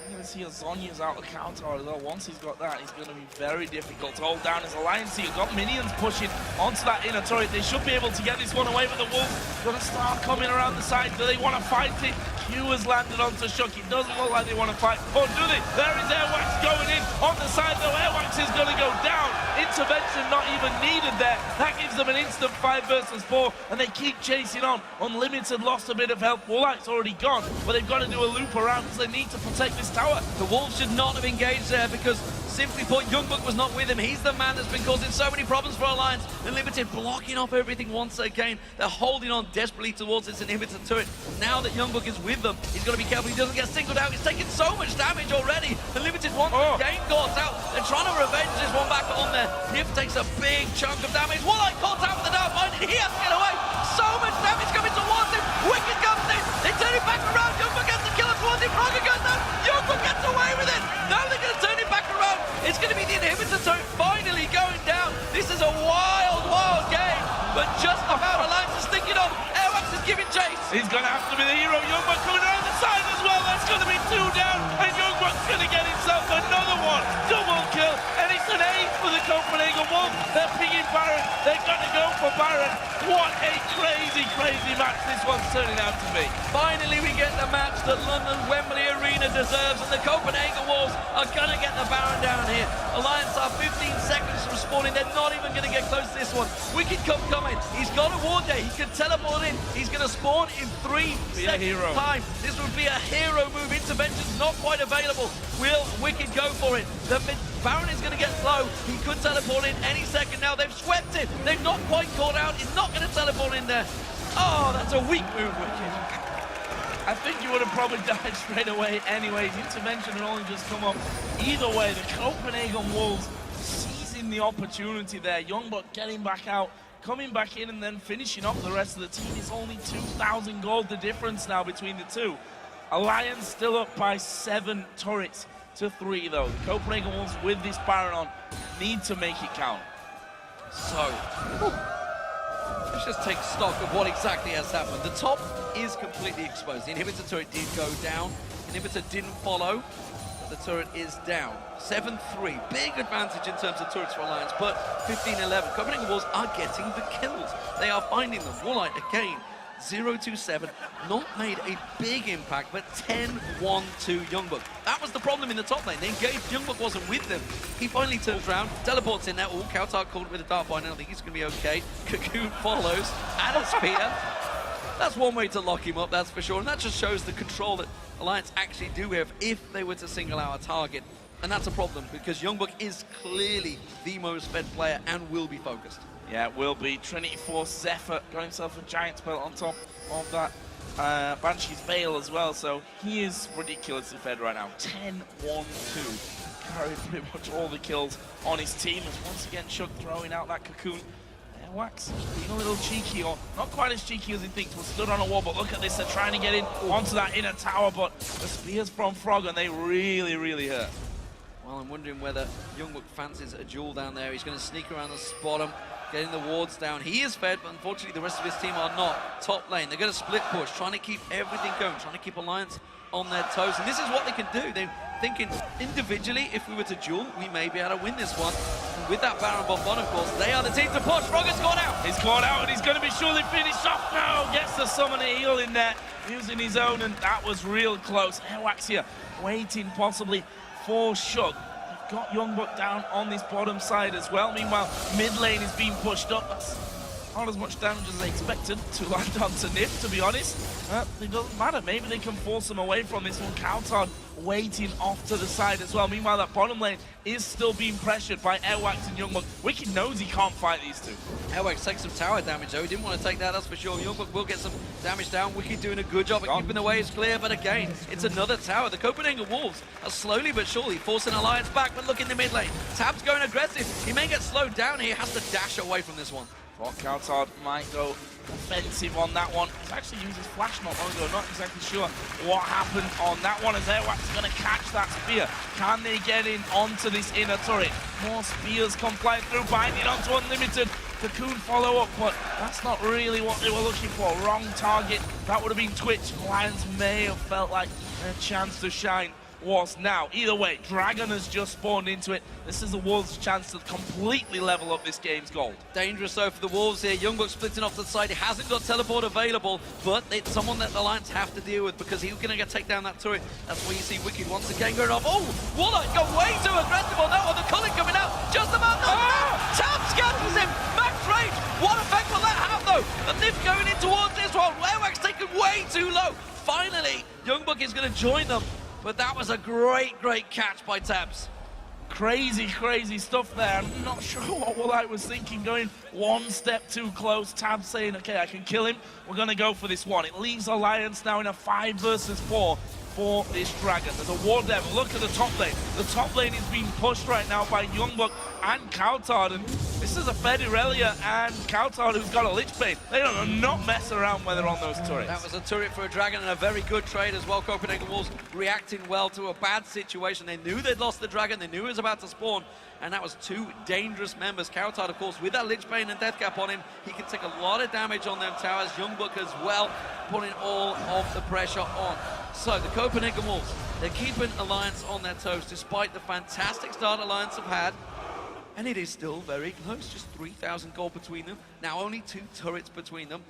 You're going to see a Zonya's out of counter as well. Once he's got that, it's going to be very difficult to hold down his Alliance here. Got minions pushing onto that inner turret. They should be able to get this one away, but the Wolves going to start coming around the side. Do they want to fight it? Q has landed onto Shook. It doesn't look like they want to fight. Or do they? There is Airwax going in on the side, though. Airwax is going to go down. Intervention not even needed there. That gives them an instant 5 versus 4, and they keep chasing on. Unlimited lost a bit of health. Warlock's already gone, but they've got to do a loop around because they need to protect this tower.
The Wolves should not have engaged there because, simply put, Youngbuck was not with him. He's the man that's been causing so many problems for Alliance. Unlimited blocking off everything once again. They're holding on desperately towards this inhibitor turret. Now that Youngbuck is with them, he's got to be careful he doesn't get singled out. He's taking so much damage already. Unlimited wants to gain caught out. They're trying to revenge this one back on there. Nif takes a big chunk of damage. Warlock caught out with the Dark Binding. He has to get away. So much damage coming towards him. Wicked comes in. They turn it back around. Youngbuck gets the killer towards him. Froggen goes down. Youngbuck gets away with it. Now they're going to turn it back around. It's going to be the inhibitor turret finally going down. This is a wild game. But just about Alliance is sticking on. Airwax is giving chase.
He's going to have to be the hero. Youngbuck coming around the side as well. That's going to be 2 down. And Youngbuck's going to get himself another one. Double kill. And it's an ace for the Copenhagen Wolves. They're pinging Baron. They're going to go for Baron. What a crazy match this one's turning out to be.
Finally, we get the match that London Wembley Arena deserves, and the Copenhagen Wolves are going to get the Baron down here. Alliance are 15 seconds from spawning. They're not even going to get close to this one. Wicked Cup coming. He's got a ward there. He can teleport in. He's going to spawn in 3 seconds time. This would be a hero move. Intervention's not quite available. Will Wicked go for it? The Baron is going to get slow. He could teleport in any second now. They've swept him. They've not quite caught out. He's not going to teleport in there. Oh, that's a weak move, Wicked.
I think you would have probably died straight away anyways. Intervention had only just come up. Either way, the Copenhagen Wolves seizing the opportunity there. Youngbuck getting back out, coming back in, and then finishing off the rest of the team. It's only 2,000 gold the difference now between the two. Alliance still up by 7 turrets to 3 though. The Copenhagen Wolves with this Baron on need to make it count.
So, let's just take stock of what exactly has happened. The top is completely exposed. The inhibitor turret did go down. Inhibitor didn't follow, but the turret is down. 7-3, big advantage in terms of turrets for Alliance, but 15-11. Copenhagen Wolves are getting the kills. They are finding them. Warlight again. 0-2-7, not made a big impact, but 10-1 to Youngbuck. That was the problem in the top lane. They engaged, Youngbuck wasn't with them. He finally turns around, teleports in there. Oh, Kautar called with a dart bind, I don't think he's going to be okay. Cocoon follows, and a spear. That's one way to lock him up, that's for sure. And that just shows the control that Alliance actually do have if they were to single out a target. And that's a problem, because Youngbuck is clearly the most fed player and will be focused.
Yeah, it will be. Trinity Force Zephyr got himself a giant spell on top of that Banshee's Veil as well, so he is ridiculously fed right now. 10-1-2. Carried pretty much all the kills on his team. As once again, Shug throwing out that cocoon. Wax being a little cheeky, or not quite as cheeky as he thinks, was stood on a wall, but look at this, they're trying to get in onto that inner tower, but the spears from Frog, and they really, really hurt.
Well, I'm wondering whether Youngbuck fancies a duel down there. He's going to sneak around the bottom, getting the wards down. He is fed, but unfortunately the rest of his team are not. Top lane, they're going to split push, trying to keep everything going, trying to keep Alliance on their toes. And this is what they can do. They're thinking individually, if we were to duel, we may be able to win this one. And with that Baron buff on, of course, they are the team to push. Frog has gone out.
He's gone out, and he's going to be surely finished off now. Gets the summoner heal in there, using his own, and that was real close. Airwax here, waiting possibly for Shug. Got Youngbuck down on this bottom side as well. Meanwhile, mid lane is being pushed up. That's not as much damage as they expected to land onto Nif, to be honest. It doesn't matter. Maybe they can force him away from this one. Kautar waiting off to the side as well. Meanwhile, that bottom lane is still being pressured by Airwax and Youngbuck. Wicked knows he can't fight these two.
Airwax takes some tower damage though. He didn't want to take that, that's for sure. Youngbuck will get some damage down. Wicked doing a good job at keeping the waves clear, but again, it's another tower. The Copenhagen Wolves are slowly but surely forcing Alliance back, but look in the mid lane. Tab's going aggressive. He may get slowed down here. He has to dash away from this one.
Kautar might go offensive on that one. He's actually used his flash not long ago. Not exactly sure what happened on that one, as Airwax is going to catch that spear. Can they get in onto this inner turret? More spears come flying through, binding onto Unlimited. Cocoon follow up, but that's not really what they were looking for. Wrong target. That would have been Twitch. Lions may have felt like a chance to shine was now. Either way, Dragon has just spawned into it. This is the Wolves' chance to completely level up this game's gold.
Dangerous though for the Wolves here. Youngbuck splitting off to the side. He hasn't got teleport available, but it's someone that the Alliance have to deal with because he's going to take down that turret. That's where you see Wicked once again going off. Oh, Warlock got way too aggressive on that one. The Culling coming out just about now. Tab scatters him. Max range. What effect will that have though? The Nif going in towards this one. Airwax taken way too low. Finally, Youngbuck is going to join them. But that was a great, great catch by Tabs.
Crazy, crazy stuff there. I'm not sure what Warlight was thinking, going one step too close. Tabs saying, okay, I can kill him. We're going to go for this one. It leaves Alliance now in a 5 versus 4 for this Dragon. There's a War Devil. Look at the top lane. The top lane is being pushed right now by Youngbuck and Kautar. And this is a Fed Irelia and Kautar who's got a Lich Bane. They don't not mess around when they're on those turrets.
That was a turret for a Dragon and a very good trade as well. Copenhagen Wolves reacting well to a bad situation. They knew they'd lost the Dragon. They knew it was about to spawn. And that was 2 dangerous members. Kautar, of course, with that Lich Bane and Death Cap on him, he can take a lot of damage on them towers. Youngbuck as well, putting all of the pressure on. So the Copenhagen Wolves, they're keeping Alliance on their toes despite the fantastic start Alliance have had. And it is still very close, just 3,000 gold between them. Now only 2 turrets between them.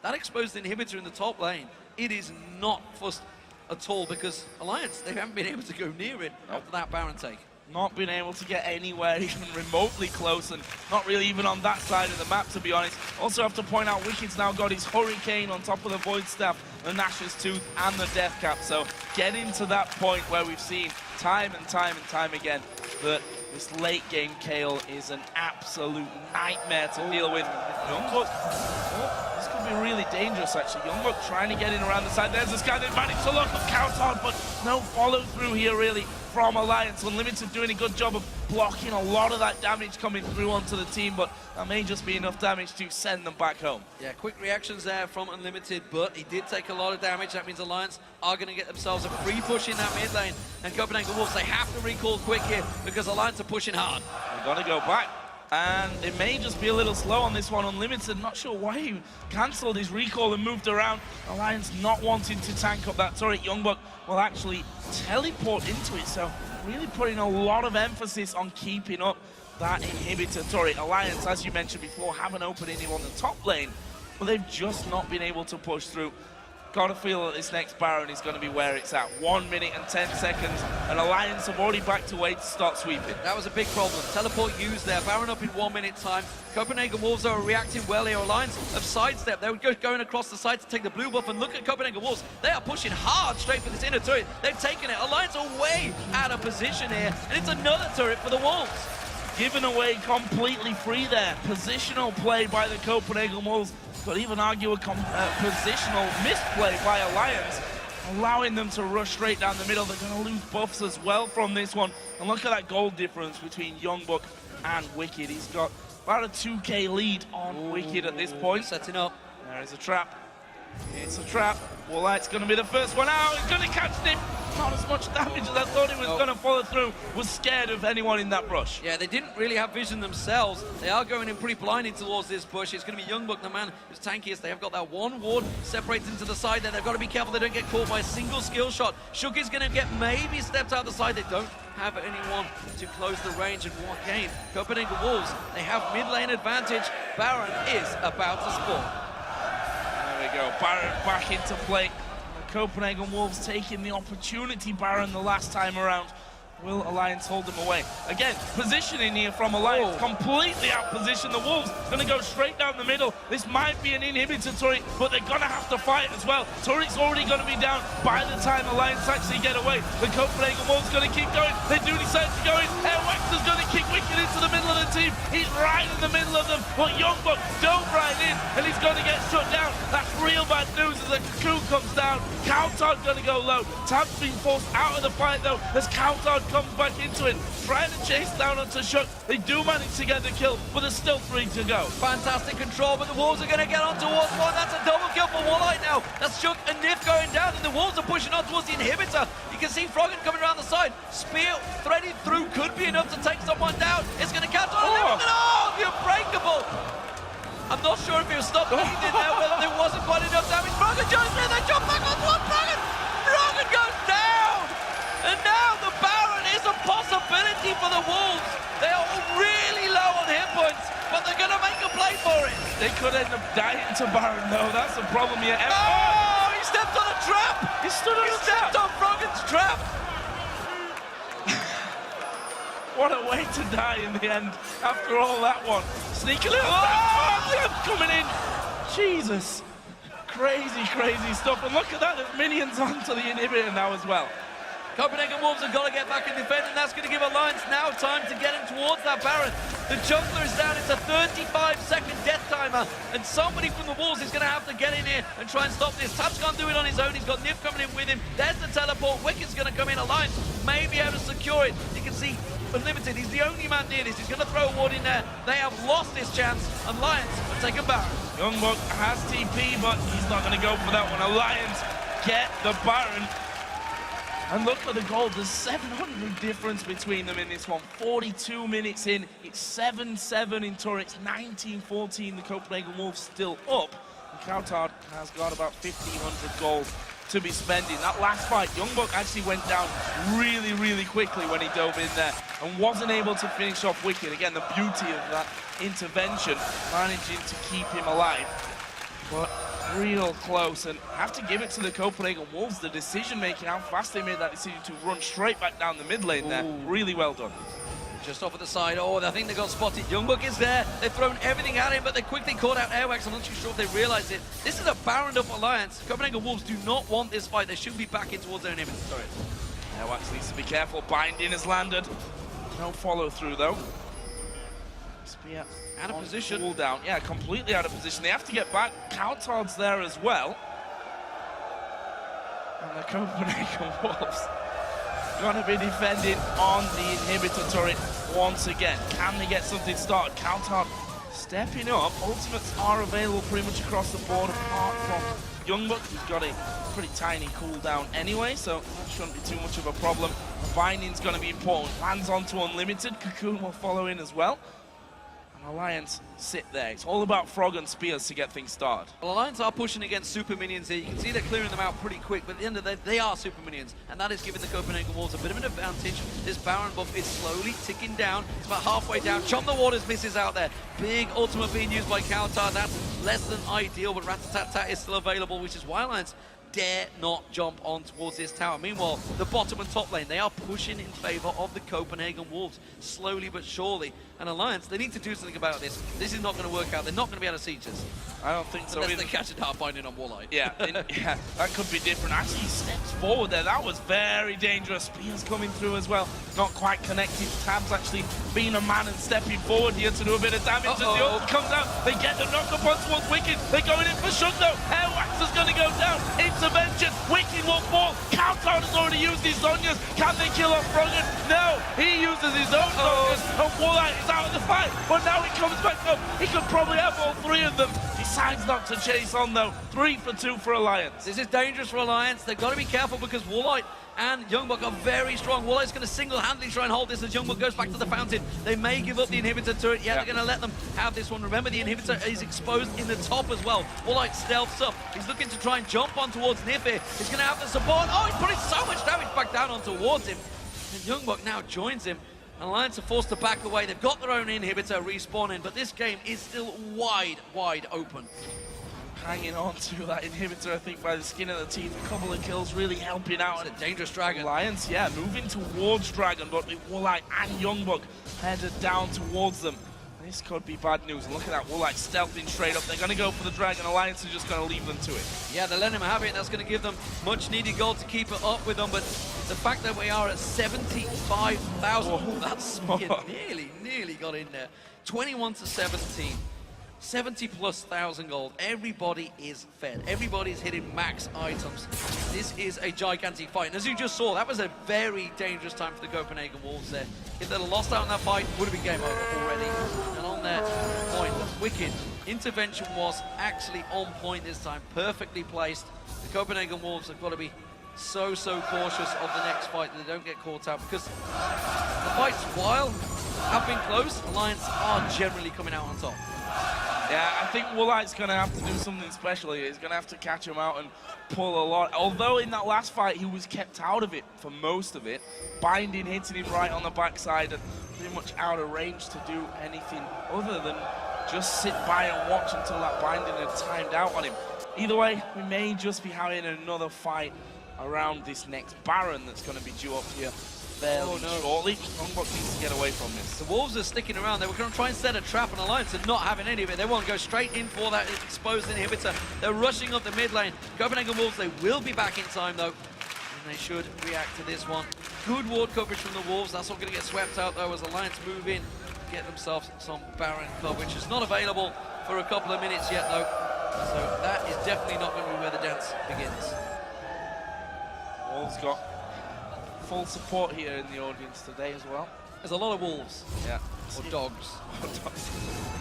That exposed inhibitor in the top lane, it is not fussed at all because Alliance, they haven't been able to go near it after that Baron take.
Not been able to get anywhere even remotely close, and not really even on that side of the map, to be honest. Also have to point out, Wicked's now got his Hurricane on top of the Void Staff, the Nash's Tooth, and the Death Cap. So getting to that point where we've seen time and time again that this late game Kayle is an absolute nightmare to deal with. This could could be really dangerous, actually. Youngbuck trying to get in around the side. There's this guy that managed to look up Counter, but no follow-through here, really, from Alliance. Unlimited doing a good job of blocking a lot of that damage coming through onto the team, but that may just be enough damage to send them back home.
Yeah, quick reactions there from Unlimited, but he did take a lot of damage. That means Alliance are going to get themselves a free push in that mid lane. And Copenhagen Wolves, they have to recall quick here because Alliance are pushing hard.
They're going to go back. And it may just be a little slow on this one. Unlimited, not sure why he cancelled his recall and moved around. Alliance not wanting to tank up that turret. Youngbuck will actually teleport into it, so really putting a lot of emphasis on keeping up that inhibitor turret. Alliance, as you mentioned before, have an opening on the top lane, but they've just not been able to push through. Got to feel that this next Baron is going to be where it's at. 1 minute and 10 seconds, and Alliance have already backed away to start sweeping.
That was a big problem. Teleport used there. Baron up in 1 minute time. Copenhagen Wolves are reacting well here. Alliance have sidestepped. They were going across the side to take the blue buff, and look at Copenhagen Wolves. They are pushing hard straight for this inner turret. They've taken it. Alliance are way out of position here, and it's another turret for the Wolves.
Given away completely free there. Positional play by the Copenhagen Wolves. Could even argue a positional misplay by Alliance, allowing them to rush straight down the middle. They're going to lose buffs as well from this one. And look at that gold difference between Youngbuck and Wicked. He's got about a 2k lead on Wicked at this point.
Setting up.
There is a trap. It's a trap. Wollight's going to be the first one out. He's going to catch him. Not as much damage as I thought he was going to follow through. Was scared of anyone in that brush.
Yeah, they didn't really have vision themselves. They are going in pretty blindly towards this bush. It's going to be Youngbuck, the man who's tankiest. They have got that one ward separates into the side there. They've got to be careful they don't get caught by a single skill shot. Shook is going to get maybe stepped out the side. They don't have anyone to close the range and walk in. Copenhagen Wolves, they have mid lane advantage. Baron is about to spawn.
There we go, Baron back into play. The Copenhagen Wolves taking the opportunity Baron the last time around. Will Alliance hold them away? Again, positioning here from Alliance, completely out-positioned. The Wolves going to go straight down the middle. This might be an inhibitor turret, but they're going to have to fight as well. Turret's already going to be down by the time Alliance actually get away. The Copenhagen Wolves going to keep going. They do decide to go in. Airwax is going to kick Wicked into the middle of the team. He's right in the middle of them, but Youngbuck don't ride in, and he's going to get shut down. That's real bad news as the Cocoon comes down. Counter's going to go low. Tab's being forced out of the fight, though, as Counter comes back into it, trying to chase down onto Shook. They do manage to get the kill, but there's still 3 to go.
Fantastic control, but the Wolves are going to get on towards one. That's a double kill for Wollight now. That's Shook and Nif going down, and the Wolves are pushing on towards the inhibitor. You can see Froggen coming around the side. Spear threaded through could be enough to take someone down. It's going to catch on. Oh, the Unbreakable. I'm not sure if he was stopped bleeding there, but there wasn't quite enough damage. Froggen jumps in, they jump back on towards Froggen. Froggen goes down, and now the Baron is a possibility for the Wolves. They are really low on hit points, but they're going to make a play for it.
They could end up dying to Baron, though. That's the problem here.
Oh, he stepped on a trap.
He stood on a trap.
Stepped on Froggen's trap.
What a way to die in the end after all that one. Sneaky little coming in. Jesus. Crazy, crazy stuff. And look at that, there's minions onto the inhibitor now as well.
Copenhagen Wolves have got to get back and defend, and that's going to give Alliance now time to get him towards that Baron. The jungler is down. It's a 35-second death timer, and somebody from the Wolves is going to have to get in here and try and stop this. Touch can't do it on his own. He's got Nif coming in with him. There's the teleport. Wicked's going to come in. Alliance may be able to secure it. You can see Unlimited. He's the only man near this. He's going to throw a ward in there. They have lost this chance. Alliance will take him back.
Youngbuck has TP, but he's not going to go for that one. Alliance get the Baron. And look at the goal, there's 700 difference between them in this one. 42 minutes in, it's 7-7 in turrets, 19-14, the Copenhagen Wolves still up. And Coutard has got about 1,500 gold to be spending. That last fight, Youngbuck actually went down really, really quickly when he dove in there and wasn't able to finish off Wicked. Again, the beauty of that intervention, managing to keep him alive. But real close, and have to give it to the Copenhagen Wolves, the decision-making, how fast they made that decision to run straight back down the mid lane there. Really well done.
Just off at the side. Oh, I think they got spotted. Youngbuck is there. They've thrown everything at him, but they quickly caught out Airwax. I'm not too sure if they realized it. This is a Baron-up alliance. Copenhagen Wolves do not want this fight. They should be back in towards their inhibitor. Sorry.
Airwax needs to be careful. Binding has landed. No follow-through, though. Spear
out of position.
Cooldown. Yeah, completely out of position. They have to get back. Countar's there as well. And the Copenhagen Wolves going to be defending on the inhibitor turret once again. Can they get something started? Countar stepping up. Ultimates are available pretty much across the board, apart from Youngbuck, who's got a pretty tiny cooldown anyway, so that shouldn't be too much of a problem. The binding's going to be important. Lands onto Unlimited. Cocoon will follow in as well. And Alliance sit there. It's all about Frog and Spears to get things started.
Well, Alliance are pushing against super minions here. You can see they're clearing them out pretty quick, but at the end of the day, they are super minions, and that is giving the Copenhagen Wolves a bit of an advantage. This Baron buff is slowly ticking down. It's about halfway down. Chomp the Waters misses out there. Big ultimate being used by Counter. That's less than ideal, but Rat-a-tat-tat is still available, which is why Alliance dare not jump on towards this tower. Meanwhile, the bottom and top lane, they are pushing in favor of the Copenhagen Wolves, slowly but surely. And Alliance, they need to do something about this. This is not going to work out. They're not going to be able to siege us.
I don't think so.
Unless they catch a dark binding on Walleye.
Yeah, yeah, that could be different. Actually, he steps forward there. That was very dangerous. Spears coming through as well. Not quite connected. Tabs actually being a man and stepping forward here to do a bit of damage. As the ult comes out, they get the knock up on towards Wicked. They're going in for Shug though. Airwax is going to go down. Intervention. Wicked will fall. Countdown has already used his Zonyas. Can they kill off Froggen? No. He uses his own Zonyas. And Walleye is out of the fight. But now he comes back up. He could probably have all three of them. Decides not to chase on though. 3 for 2 for Alliance.
This is dangerous for Alliance. They've got to be careful because Walleye and Youngbuck are very strong. Walleye's going to single-handedly try and hold this as Youngbuck goes back to the fountain. They may give up the inhibitor turret. Yeah, they're going to let them have this one. Remember, the inhibitor is exposed in the top as well. Walleye stealths up. He's looking to try and jump on towards Nifir. He's going to have the support. Oh, he's putting so much damage back down on towards him. And Youngbuck now joins him. Alliance are forced to back away. They've got their own inhibitor respawning, but this game is still wide, wide open.
Hanging on to that inhibitor, I think, by the skin of the teeth. A couple of kills really helping out.
It's a dangerous Dragon.
Alliance, yeah, moving towards Dragon, but with Walleye and Youngbuck headed down towards them. This could be bad news. And look at that, Walleye stealthing straight up. They're going to go for the Dragon. Alliance is just going to leave them to it.
Yeah, they're letting him have it. That's going to give them much needed gold to keep it up with them. But the fact that we are at 75,000, that's nearly got in there. 21 to 17. 70,000+ gold. Everybody is fed. Everybody's hitting max items. This is a gigantic fight. And as you just saw, that was a very dangerous time for the Copenhagen Wolves there. If they'd have lost out on that fight, it would have been game over already. And on that point, Wicked, intervention was actually on point this time. Perfectly placed. The Copenhagen Wolves have got to be so cautious of the next fight that they don't get caught out, because the fights, while have been close, Alliance are generally coming out on top.
Yeah, I think Walleye's going to have to do something special here. He's going to have to catch him out and pull a lot. Although in that last fight, he was kept out of it for most of it. Binding hitting him right on the backside and pretty much out of range to do anything other than just sit by and watch until that Binding had timed out on him. Either way, we may just be having another fight around this next Baron that's going to be due up here fairly shortly. Youngbuck needs to get away from this.
The Wolves are sticking around. They were going to try and set a trap, and Alliance are not having any of it. They want to go straight in for that exposed inhibitor. They're rushing up the mid lane. Copenhagen Wolves, they will be back in time though, and they should react to this one. Good ward coverage from the Wolves. That's not going to get swept out though as Alliance move in, get themselves some Baron coverage. It's not available for a couple of minutes yet though, so that is definitely not going to be where the dance begins.
Wolves got full support here in the audience today as well.
There's a lot of wolves.
Yeah.
Or dogs.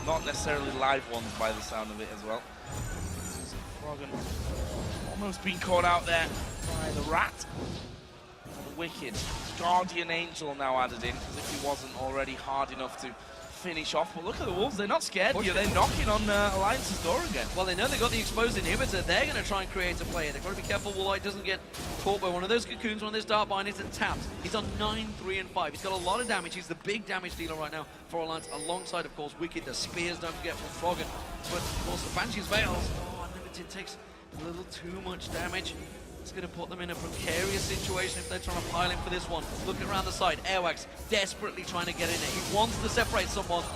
Not necessarily live ones by the sound of it as well. Froggen almost being caught out there by the Rat. And the Wicked. Guardian Angel now added in, as if he wasn't already hard enough to finish off. But look at the Wolves, they're not scared here. They're knocking on Alliance's door again.
Well, they know they've got the exposed inhibitor. They're going to try and create a play. They've got to be careful Walleye doesn't get caught by one of those cocoons, one of those dark bindings, and taps. He's on 9, 3, and 5. He's got a lot of damage. He's the big damage dealer right now for Alliance, alongside, of course, Wicked. The spears, don't forget, from Froggen. But, of course, the Banshee's Veils. Oh, Unlimited takes a little too much damage. It's going to put them in a precarious situation if they're trying to pile in for this one. Looking around the side, Airwax desperately trying to get in there. He wants to separate someone.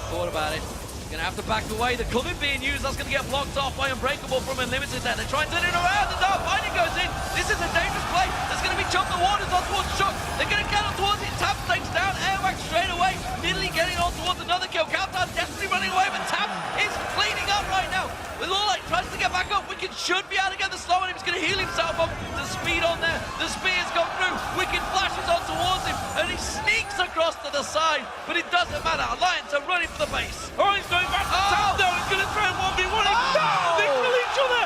Thought about it. Gonna have to back away. The cover being used, that's gonna get blocked off by Unbreakable from Unlimited there. They try and turn it around. The dark binding goes in. This is a dangerous play. There's gonna be Chump the Waters on towards Shook. They're gonna get on towards it. Tap takes down Airwax straight away. Nearly getting on towards another kill. Countdown desperately running away, but Tam is cleaning up right now. With Lawlight tries to get back up. Wicked should be able to get the slow on him. He's going to heal himself up. The speed on there. The spears go through. Wicked flashes on towards him, and he sneaks across to the side, but it doesn't matter. Alliance are running for the base.
Oh, he's going back to Tam now. He's going to try and 1v1 him. They kill each other.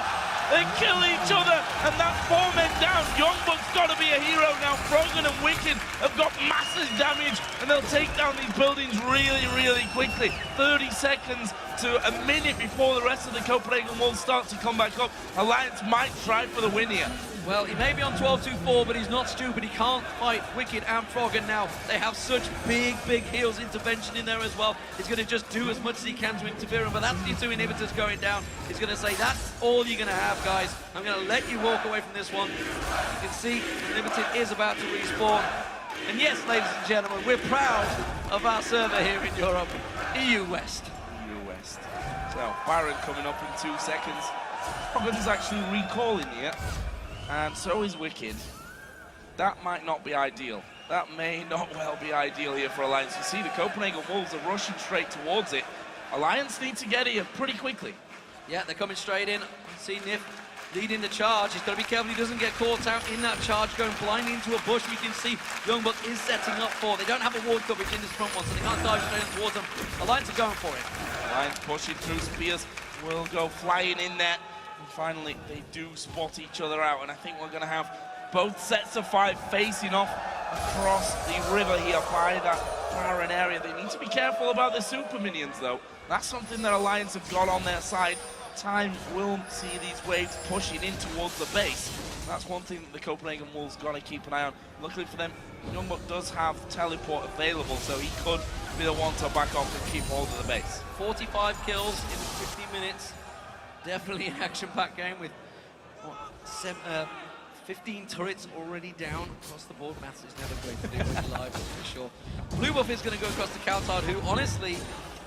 They kill each other, and that's 4 men down. Youngbuck's got to be a hero now. Froggen and Wicked have got massive damage, and they'll take down these buildings really, really quickly. 30 seconds to a minute before the rest of the Copenhagen Wolves start to come back up. Alliance might try for the win here.
Well, he may be on 12-2-4, but he's not stupid. He can't fight Wicked and Froggen now. They have such big heals intervention in there as well. He's going to just do as much as he can to interfere, but that's the 2 inhibitors going down. He's going to say, that's all you're going to have, guys. I'm going to let you walk away from this one. You can see Limited is about to respawn. And yes, ladies and gentlemen, we're proud of our server here in Europe, EU West.
EU West. So, Baron coming up in 2 seconds. Froggen's actually recalling here. And so is Wicked. That might not be ideal. That may not well be ideal here for Alliance. You see the Copenhagen Wolves are rushing straight towards it. Alliance need to get here pretty quickly.
Yeah, they're coming straight in. See Nif leading the charge. He's got to be careful he doesn't get caught out in that charge, going blindly into a bush. You can see Youngbuck is setting up for. They don't have a ward coverage in this front one, so they can't dive straight towards them. Alliance are going for it.
Alliance pushing through. Spears will go flying in there. And finally, they do spot each other out, and I think we're going to have both sets of 5 facing off across the river here by that Baron area. They need to be careful about the super minions, though. That's something that Alliance have got on their side. Time will see these waves pushing in towards the base. That's one thing that the Copenhagen Wolves got to keep an eye on. Luckily for them, Youngbuck does have teleport available, so he could be the one to back off and keep hold of the base.
45 kills in 50 minutes. Definitely an action-packed game with 15 turrets already down across the board. Maths is never great to do when you're live, that's for sure. Blue Buff is going to go across to Coutard, who honestly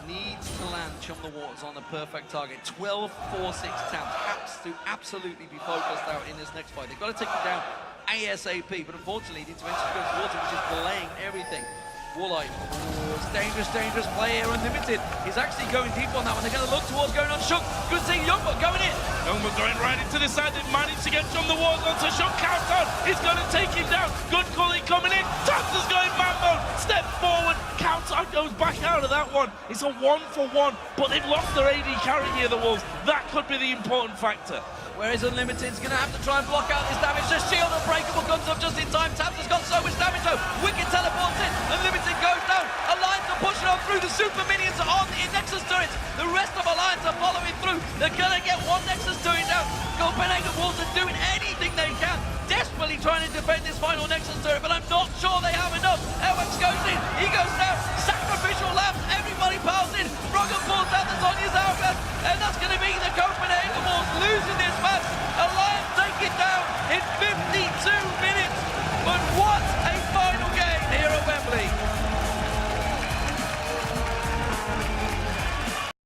needs to land Chum the Waters on the perfect target. 12-4-6 Tams. Has to absolutely be focused out in this next fight. They've got to take him down ASAP, but unfortunately the intervention goes towards him, which is delaying everything. Warlight, it's dangerous play here, Unlimited. He's actually going deep on that one. They're going to look towards going on Shook. Good seeing Youngbuck going in.
Youngbuck going right into the side. They managed to get from the walls onto Shook. Countdown. He's going to take him down. Good Cully coming in. Thompson's going man mode. Step forward. Countdown goes back out of that one. It's a 1-for-1, but they've lost their AD carry here, the Wolves. That could be the important factor.
Whereas Unlimited's going to have to try and block out this damage. The shield Unbreakable comes up just in time. Tabs has got so much damage though. Wicked teleports in. Unlimited goes down. Alliance are pushing on through. The super minions are on the Nexus turrets. The rest of Alliance are following through. They're going to get one Nexus turret down. Copenhagen Wolves are doing anything they can. Desperately trying to defend this final Nexus turret, but I'm not sure they have enough. Elwex goes in. He goes down. Sacrificial lamp. Everybody piles in. Froggen pulls out the Sonya's hourglass. And that's going to be the Copenhagen Wolves losing this